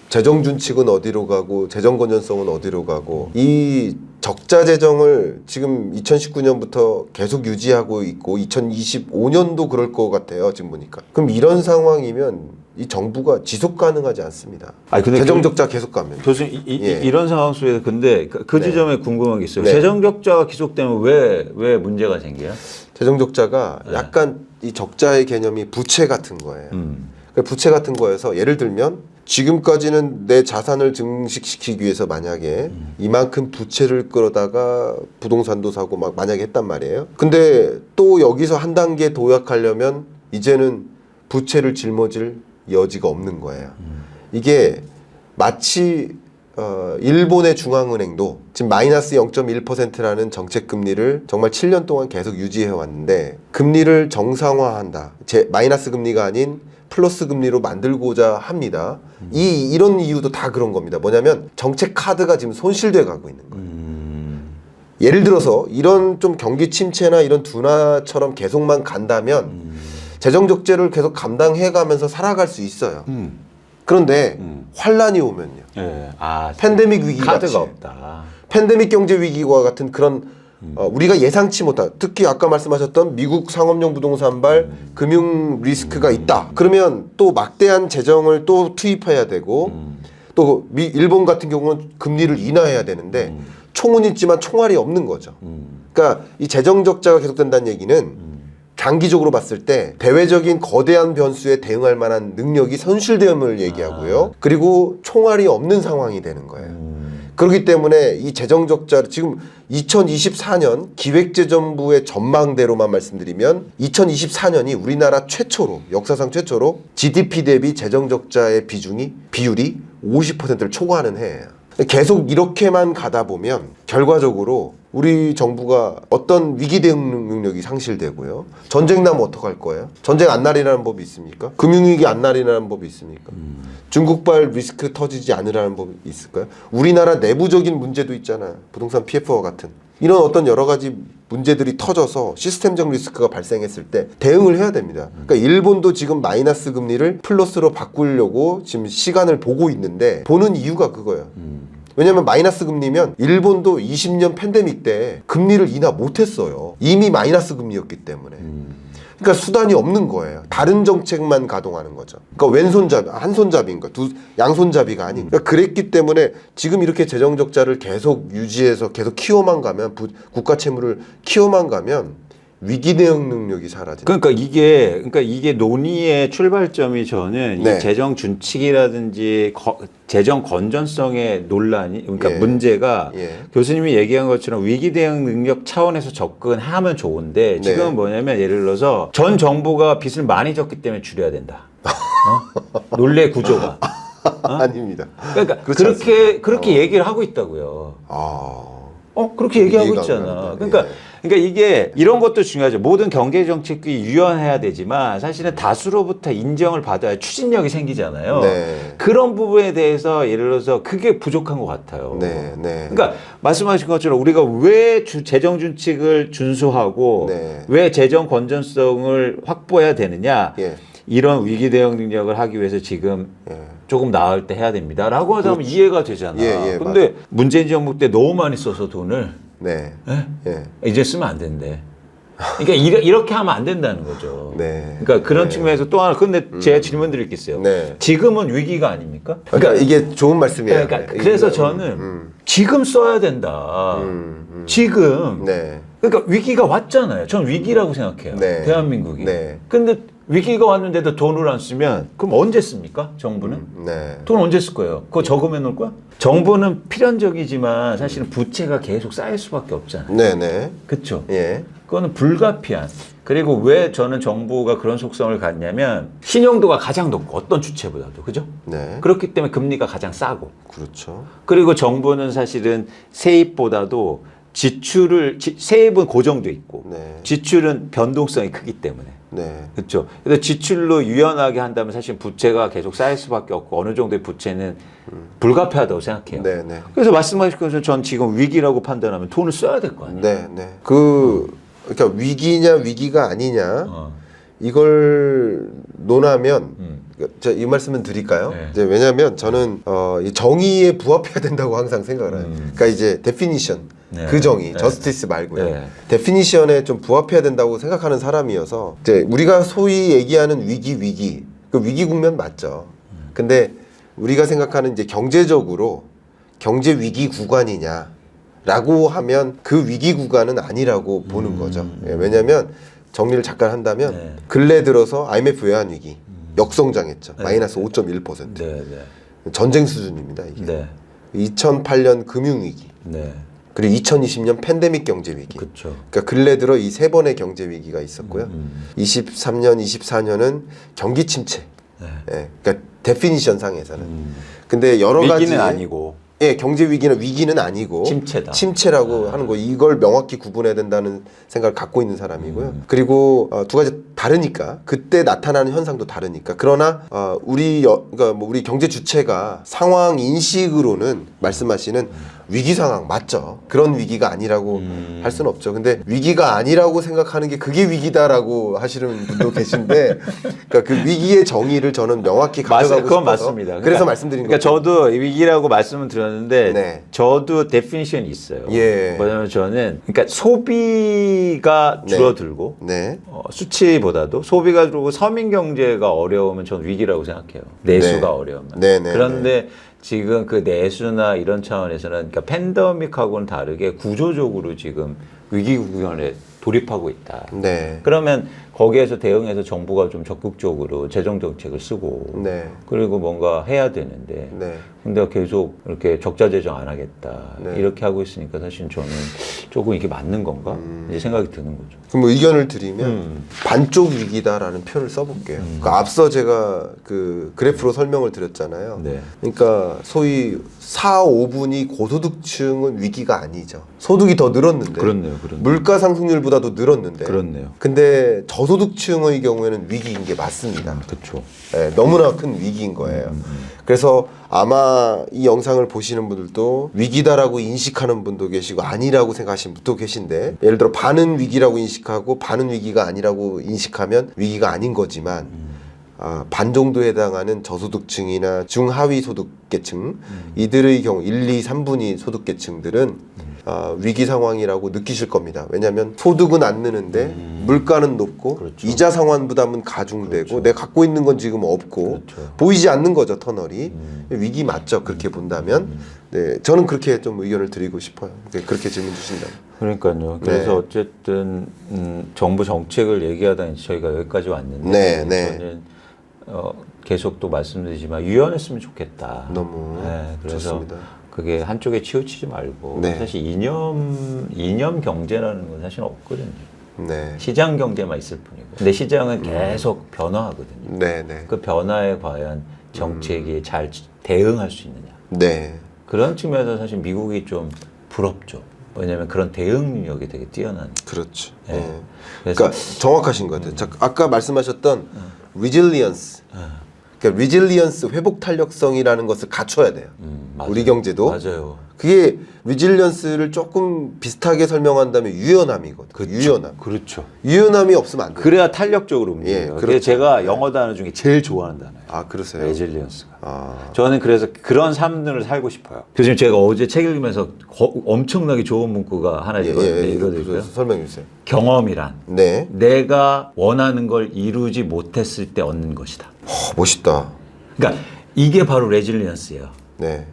재정 준칙은 어디로 가고 재정 건전성은 어디로 가고 이 적자 재정을 지금 2019년부터 계속 유지하고 있고 2025년도 그럴 것 같아요. 지금 보니까. 그럼 이런 상황이면 이 정부가 지속 가능하지 않습니다. 아니, 근데 재정 적자 계속 가면. 교수님 예. 이런 상황 속에서 근데 그 네. 지점에 궁금한 게 있어요. 네. 재정 적자가 기속되면 왜 문제가 생겨요? 재정 적자가 네. 약간 이 적자의 개념이 부채 같은 거예요. 그 부채 같은 거여서 예를 들면 지금까지는 내 자산을 증식시키기 위해서 만약에 이만큼 부채를 끌어다가 부동산도 사고 막 만약에 했단 말이에요. 근데 또 여기서 한 단계 도약하려면 이제는 부채를 짊어질 여지가 없는 거예요. 이게 마치 일본의 중앙은행도 지금 마이너스 0.1%라는 정책 금리를 정말 7년 동안 계속 유지해 왔는데 금리를 정상화한다. 마이너스 금리가 아닌 플러스 금리로 만들고자 합니다. 이런 이유도 다 그런 겁니다. 뭐냐면 정책 카드가 지금 손실돼 가고 있는 거예요. 예를 들어서 이런 좀 경기 침체나 이런 둔화처럼 계속만 간다면 재정 적재를 계속 감당해 가면서 살아갈 수 있어요. 그런데 환란이 오면요. 예. 팬데믹 위기 카드가 같이 없다. 팬데믹 경제 위기와 같은 그런 우리가 예상치 못한 특히 아까 말씀하셨던 미국 상업용 부동산발 금융 리스크가 있다. 그러면 또 막대한 재정을 또 투입해야 되고 또 일본 같은 경우는 금리를 인하해야 되는데 총은 있지만 총알이 없는 거죠. 그러니까 이 재정 적자가 계속된다는 얘기는 장기적으로 봤을 때 대외적인 거대한 변수에 대응할 만한 능력이 손실됨을 얘기하고요. 그리고 총알이 없는 상황이 되는 거예요. 그렇기 때문에 이 재정 적자를 지금 2024년 기획재정부의 전망대로만 말씀드리면 2024년이 우리나라 최초로 역사상 최초로 GDP 대비 재정 적자의 비율이 50%를 초과하는 해예요. 계속 이렇게만 가다 보면 결과적으로 우리 정부가 어떤 위기 대응 능력이 상실되고요. 전쟁 나면 어떡할 거예요? 전쟁 안 날리라는 법이 있습니까? 금융위기 안 날리라는 법이 있습니까? 중국발 리스크 터지지 않으라는 법이 있을까요? 우리나라 내부적인 문제도 있잖아요. 부동산 PF와 같은. 이런 어떤 여러 가지 문제들이 터져서 시스템적 리스크가 발생했을 때 대응을 해야 됩니다. 그러니까 일본도 지금 마이너스 금리를 플러스로 바꾸려고 지금 시간을 보고 있는데 보는 이유가 그거예요. 왜냐하면 마이너스 금리면 일본도 20년 팬데믹 때 금리를 인하 못했어요. 이미 마이너스 금리였기 때문에. 그러니까 수단이 없는 거예요. 다른 정책만 가동하는 거죠. 그러니까 왼손잡이, 한 손잡이인가, 양손잡이가 아닌. 그러니까 그랬기 때문에 지금 이렇게 재정 적자를 계속 유지해서 계속 키워만 가면 국가 채무를 키워만 가면 위기 대응 능력이 사라진다. 그러니까 이게 논의의 출발점이 저는 네. 이 재정 준칙이라든지 재정 건전성의 논란이 그러니까 예. 문제가 예. 교수님이 얘기한 것처럼 위기 대응 능력 차원에서 접근하면 좋은데 지금은 네. 뭐냐면 예를 들어서 전 정부가 빚을 많이 졌기 때문에 줄여야 된다. 논리의 구조가. 아닙니다. 그러니까 그렇지 그렇게 얘기를 하고 있다고요. 그렇게 얘기하고 이해가 안 있잖아. 갑니다. 그러니까, 예. 그러니까 이게 이런 것도 중요하죠. 모든 경제 정책이 유연해야 되지만 사실은 다수로부터 인정을 받아야 추진력이 생기잖아요. 네. 그런 부분에 대해서 예를 들어서 그게 부족한 것 같아요. 네, 네. 그러니까 말씀하신 것처럼 우리가 왜 재정 준칙을 준수하고 네. 왜 재정 건전성을 확보해야 되느냐. 예. 이런 위기 대응 능력을 하기 위해서 지금 예. 조금 나을 때 해야 됩니다라고 하면 이해가 되잖아. 예, 예, 근데 문재인 정부 때 너무 많이 써서 돈을 네. 예? 예. 이제 쓰면 안 된대. 그러니까 이렇게 하면 안 된다는 거죠. 네. 그러니까 그런 네. 측면에서 또 하나 근데 제가 질문 드릴 게 있어요. 네. 지금은 위기가 아닙니까? 그러니까 이게 좋은 말씀이에요. 그러니까 그래서 저는 지금 써야 된다. 지금. 네. 그러니까 위기가 왔잖아요. 전 위기라고 생각해요. 네. 대한민국이. 네. 근데 위기가 왔는데도 돈을 안 쓰면 그럼 언제 씁니까? 정부는? 네. 돈 언제 쓸 거예요? 그거 저금해 놓을 거야? 정부는 필연적이지만 사실은 부채가 계속 쌓일 수밖에 없잖아요. 네, 네. 그렇죠? 예. 그거는 불가피한. 그리고 왜 저는 정부가 그런 속성을 갖냐면 신용도가 가장 높고 어떤 주체보다도 그죠? 네. 그렇기 때문에 금리가 가장 싸고 그렇죠. 그리고 정부는 사실은 세입보다도 세입은 고정돼 있고 네. 지출은 변동성이 크기 때문에 네. 그렇죠. 그래서 지출로 유연하게 한다면 사실 부채가 계속 쌓일 수밖에 없고 어느 정도의 부채는 불가피하다고 생각해요. 네, 네. 그래서 말씀하신 것처럼 전 지금 위기라고 판단하면 돈을 써야 될 거 아니에요. 네, 네. 그러니까 위기냐 위기가 아니냐 어. 이걸 논하면 저 이 말씀은 드릴까요? 네. 이제 왜냐하면 저는 이 정의에 부합해야 된다고 항상 생각을 해요. 그러니까 이제 데피니션 네. 그 정의, 네. 저스티스 말고요. 네. 데피니션에 좀 부합해야 된다고 생각하는 사람이어서 이제 우리가 소위 얘기하는 위기 그 위기 국면 맞죠. 근데 우리가 생각하는 이제 경제적으로 경제 위기 구간이냐라고 하면 그 위기 구간은 아니라고 보는 거죠. 예, 왜냐하면 정리를 잠깐 한다면 네. 근래 들어서 IMF 외환 위기 역성장했죠. 마이너스 5.1%. 네, 네. 전쟁 수준입니다. 이게. 네. 2008년 금융 위기. 네. 그리고 2020년 팬데믹 경제 위기. 그렇죠. 그러니까 근래 들어 이 세 번의 경제 위기가 있었고요. 23년, 24년은 경기 침체. 네. 예, 그러니까 데피니션 상에서는. 근데 여러 가지 위기는 아니고 예, 경제 위기는 아니고 침체다. 침체라고 하는 거 이걸 명확히 구분해야 된다는 생각을 갖고 있는 사람이고요. 그리고 두 가지 다르니까 그때 나타나는 현상도 다르니까 그러나 그러니까 뭐 우리 경제 주체가 상황 인식으로는 말씀하시는 위기 상황 맞죠. 그런 위기가 아니라고 할 수는 없죠. 근데 위기가 아니라고 생각하는 게 그게 위기다라고 하시는 분도 계신데 그러니까 그 위기의 정의를 저는 명확히 가져가고 그건 싶어서 맞습니다. 그래서 말씀드린 그러니까 거죠. 저도 위기라고 말씀을 드렸는데 네. 저도 데피니션이 있어요. 예. 뭐냐면 저는 그러니까 소비가 네. 줄어들고 네. 수치보다도 소비가 줄고 서민 경제가 어려우면 저는 위기라고 생각해요. 내수가 네. 어려우면. 네, 네, 그런데 지금 그 내수나 이런 차원에서는 그러니까 팬데믹하고는 다르게 구조적으로 지금 위기 구간에 돌입하고 있다. 네. 그러면 거기에서 대응해서 정부가 좀 적극적으로 재정 정책을 쓰고 네. 그리고 뭔가 해야 되는데 네. 근데 계속 이렇게 적자 재정 안 하겠다 네. 이렇게 하고 있으니까 사실 저는 조금 이게 맞는 건가 이제 생각이 드는 거죠. 그럼 뭐 의견을 드리면 반쪽 위기다라는 표현을 써볼게요. 그러니까 앞서 제가 그 그래프로 설명을 드렸잖아요. 네. 그러니까 소위 4, 5분이 고소득층은 위기가 아니죠. 소득이 더 늘었는데 그렇네요. 물가 상승률보다도 늘었는데 그렇네요. 근데 저소득층의 경우에는 위기인 게 맞습니다. 그렇죠. 네, 너무나 큰 위기인 거예요. 그래서 아마 이 영상을 보시는 분들도 위기다라고 인식하는 분도 계시고 아니라고 생각하시는 분도 계신데 예를 들어 반은 위기라고 인식하고 반은 위기가 아니라고 인식하면 위기가 아닌 거지만 반 정도에 해당하는 저소득층이나 중하위 소득계층 이들의 경우 1, 2, 3분위 소득계층들은 위기 상황이라고 느끼실 겁니다. 왜냐하면 소득은 안 느는데 물가는 높고 그렇죠. 이자 상환 부담은 가중되고 내가 갖고 있는 건 지금 없고 그렇죠. 보이지 않는 거죠 터널이 위기 맞죠 그렇게 본다면 네 저는 그렇게 좀 의견을 드리고 싶어요. 그렇게 질문 주신다면. 그러니까요. 그래서 네. 어쨌든 정부 정책을 얘기하다 저희가 여기까지 왔는데 네, 네. 저는 계속 또 말씀드리지만 유연했으면 좋겠다. 너무 그래서 좋습니다. 그게 한쪽에 치우치지 말고 네. 사실 이념 경제라는 건 사실 없거든요. 네. 시장 경제만 있을 뿐이고. 근데 시장은 계속 변화하거든요. 네, 네. 그 변화에 과연 정책이 잘 대응할 수 있느냐. 네. 그런 측면에서 사실 미국이 좀 부럽죠. 왜냐하면 그런 대응 능력이 되게 뛰어나니까. 그렇죠. 네. 네. 그래서 그러니까 정확하신 것 같아요. 자, 아까 말씀하셨던 resilience. 그러니까 resilience 회복 탄력성이라는 것을 갖춰야 돼요. 맞아요. 우리 경제도 맞아요. 그게 resilience를 조금 비슷하게 설명한다면 유연함이거든요. 유연함. 그렇죠. 유연함이 없으면 안 돼요. 그래야 탄력적으로 움직여요. 예, 그게 그렇죠. 제가 영어 단어 중에 제일 좋아하는 단어예요. 아 그러세요? 레질리언스가. 아, 저는 그래서 그런 삶들을 살고 싶어요. 교수님 제가 어제 책 읽으면서 엄청나게 좋은 문구가 하나 읽었는데 읽어드릴까요? 설명해 주세요. 경험이란 네. 내가 원하는 걸 이루지 못했을 때 얻는 것이다. 멋있다. 그러니까 이게 바로 레질리언스예요. 네.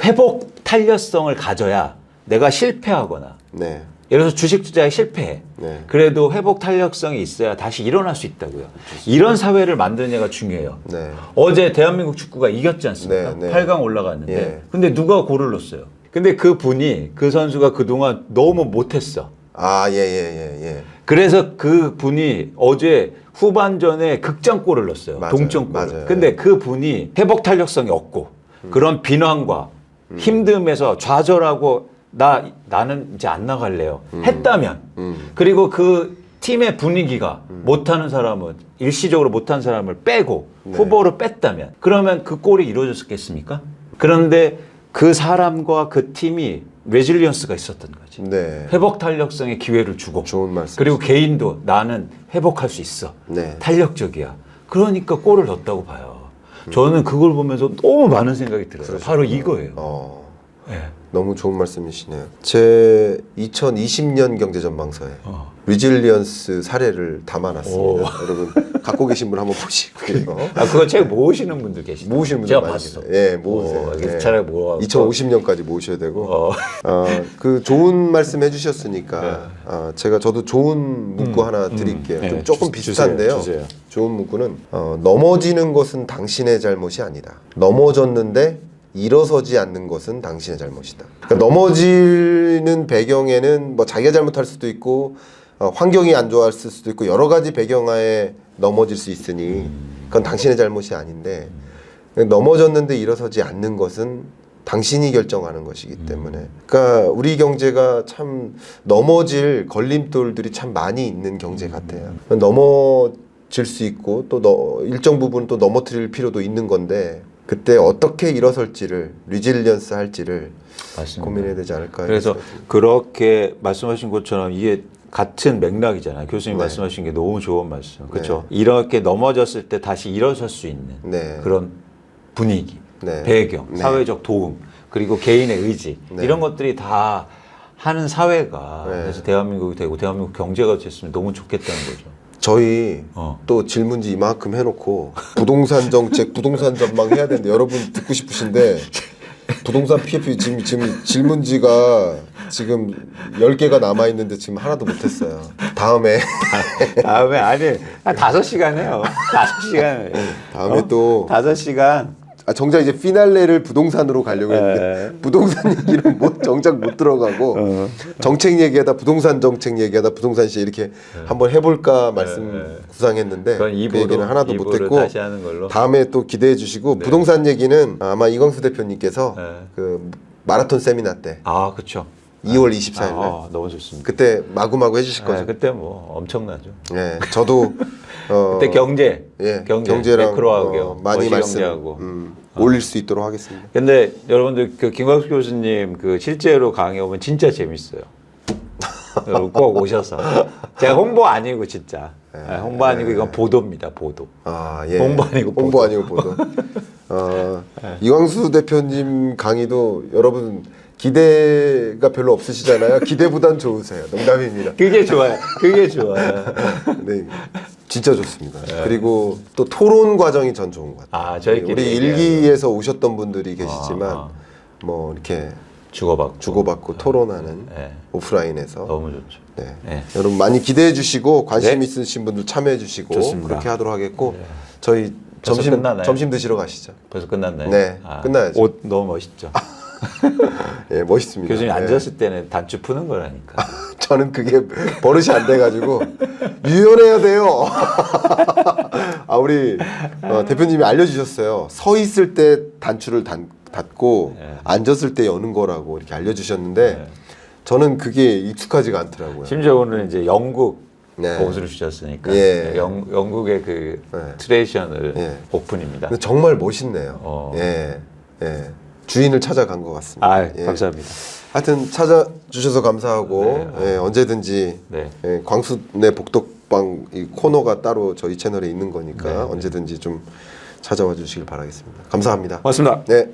회복 탄력성을 가져야 내가 실패하거나 네. 예를 들어서 주식 투자에 실패해. 네. 그래도 회복 탄력성이 있어야 다시 일어날 수 있다고요. 이런 사회를 만드느냐가 중요해요. 네. 어제 대한민국 축구가 이겼지 않습니까? 네, 네. 8강 올라갔는데. 예. 근데 누가 골을 넣었어요? 근데 그 선수가 그동안 너무 못했어. 아, 예. 그래서 그 분이 어제 후반전에 극장골을 넣었어요. 맞아요. 동점골. 맞아요. 근데 그 분이 회복 탄력성이 없고 그런 비난과 힘듦에서 좌절하고 나는 이제 안 나갈래요. 했다면 그리고 그 팀의 분위기가 못하는 사람은 일시적으로 못한 사람을 빼고 후보로 뺐다면 그러면 그 골이 이루어졌겠습니까? 그런데 그 사람과 그 팀이 레질리언스가 있었던 거지. 네. 회복 탄력성의 기회를 주고 좋은 말씀. 그리고 개인도 나는 회복할 수 있어. 네. 탄력적이야. 그러니까 골을 넣었다고 봐요. 저는 그걸 보면서 너무 많은 생각이 들어요. 바로 이거예요. 네. 너무 좋은 말씀이시네요. 제 2020년 경제전망서에 리질리언스 사례를 담아놨습니다. 여러분 갖고 계신 분 한번 보시고요. 아, 그거 책 모으시는 분들 계시죠? 모으시는 분들 제가 많이 봤어. 있어요. 예, 모으세요. 예. 차라리 모아. 2050년까지 모으셔야 되고. 그 좋은 말씀 해주셨으니까 저도 좋은 문구 하나 드릴게요. 좀 조금 비슷한데요. 주세요. 좋은 문구는 넘어지는 것은 당신의 잘못이 아니다. 넘어졌는데 일어서지 않는 것은 당신의 잘못이다. 그러니까 넘어지는 배경에는 뭐 자기가 잘못할 수도 있고 환경이 안 좋았을 수도 있고 여러 가지 배경하에 넘어질 수 있으니 그건 당신의 잘못이 아닌데 넘어졌는데 일어서지 않는 것은 당신이 결정하는 것이기 때문에 그러니까 우리 경제가 참 넘어질 걸림돌들이 참 많이 있는 경제 같아요. 넘어질 수 있고 또 일정 부분 또 넘어뜨릴 필요도 있는 건데 그때 어떻게 일어설지를 리질리언스 할지를 맞습니다. 고민해야 되지 않을까. 그래서 그렇게 말씀하신 것처럼 이게 같은 맥락이잖아요. 교수님 네. 말씀하신 게 너무 좋은 말씀. 그렇죠. 이렇게 넘어졌을 때 다시 일어설 수 있는 네. 그런 분위기, 네. 배경, 네. 사회적 도움, 그리고 개인의 의지 네. 이런 것들이 다 하는 사회가 네. 그래서 대한민국이 되고 대한민국 경제가 됐으면 너무 좋겠다는 거죠. 저희 어. 또 질문지 이만큼 해놓고 부동산 정책, 부동산 전망 해야 되는데 여러분 듣고 싶으신데 부동산 PF 지금 질문지가 지금 10개가 남아있는데 지금 하나도 못했어요. 다음에 아니 한 5시간 해요. 5시간. 다음에 또 5시간. 정작 이제 피날레를 부동산으로 가려고 했는데 부동산 얘기는 정작 못 들어가고 정책 얘기하다 부동산 정책 얘기하다 부동산 시 이렇게 한번 해볼까 말씀 구상했는데 그건 그 얘기는 하나도 못했고 다시 하는 걸로. 다음에 또 기대해 주시고 부동산 얘기는 아마 이광수 대표님께서 그 마라톤 세미나 때 아, 그렇죠. 2월 24일 날 너무 좋습니다. 그때 마구마구 해주실 거죠. 그때 뭐 엄청나죠. 네, 저도 그때 경제, 예, 경제, 경제랑 매크로하고 많이 말씀 경제하고. 올릴 수 있도록 하겠습니다. 근데 여러분들 그 김광수 교수님 그 실제로 강의 오면 진짜 재밌어요. 여러분 꼭 오셔서 제가 홍보 아니고 진짜 홍보 아니고 이건 보도입니다. 보도. 아, 예. 홍보 아니고 보도. 홍보 아니고 보도. 이광수 대표님 강의도 여러분 기대가 별로 없으시잖아요. 기대보단 좋으세요. 농담입니다. 그게 좋아요. 그게 좋아요. 네, 진짜 좋습니다. 그리고 또 토론 과정이 전 좋은 것 같아요. 아, 저희끼리 우리 얘기하는 일기에서 오셨던 분들이 계시지만 뭐 이렇게 주고받고 토론하는 네. 오프라인에서 너무 좋죠. 네. 네. 여러분 많이 기대해 주시고 관심 네. 있으신 분들 참여해 주시고 좋습니다. 그렇게 하도록 하겠고 저희 벌써 끝나나요? 점심 드시러 가시죠. 벌써 끝났나요? 네, 끝나야죠. 옷 너무 멋있죠. 예, 멋있습니다. 교수님 예. 앉았을 때는 단추 푸는 거라니까. 저는 그게 버릇이 안 돼가지고 유연해야 돼요. 우리 대표님이 알려주셨어요. 서 있을 때 단추를 닫고 앉았을 때 여는 거라고 이렇게 알려주셨는데 저는 그게 익숙하지가 않더라고요. 심지어 오늘 이제 영국 네. 옷을 주셨으니까 예. 영국의 그 네. 트레디셔널 예. 오픈입니다. 근데 정말 멋있네요. 예, 예. 주인을 찾아간 것 같습니다. 예. 감사합니다. 하여튼 찾아주셔서 감사하고 예, 언제든지 네. 예, 광수네 복덕방 이 코너가 따로 저희 채널에 있는 거니까 언제든지 좀 찾아와 주시길 바라겠습니다. 감사합니다. 고맙습니다. 네.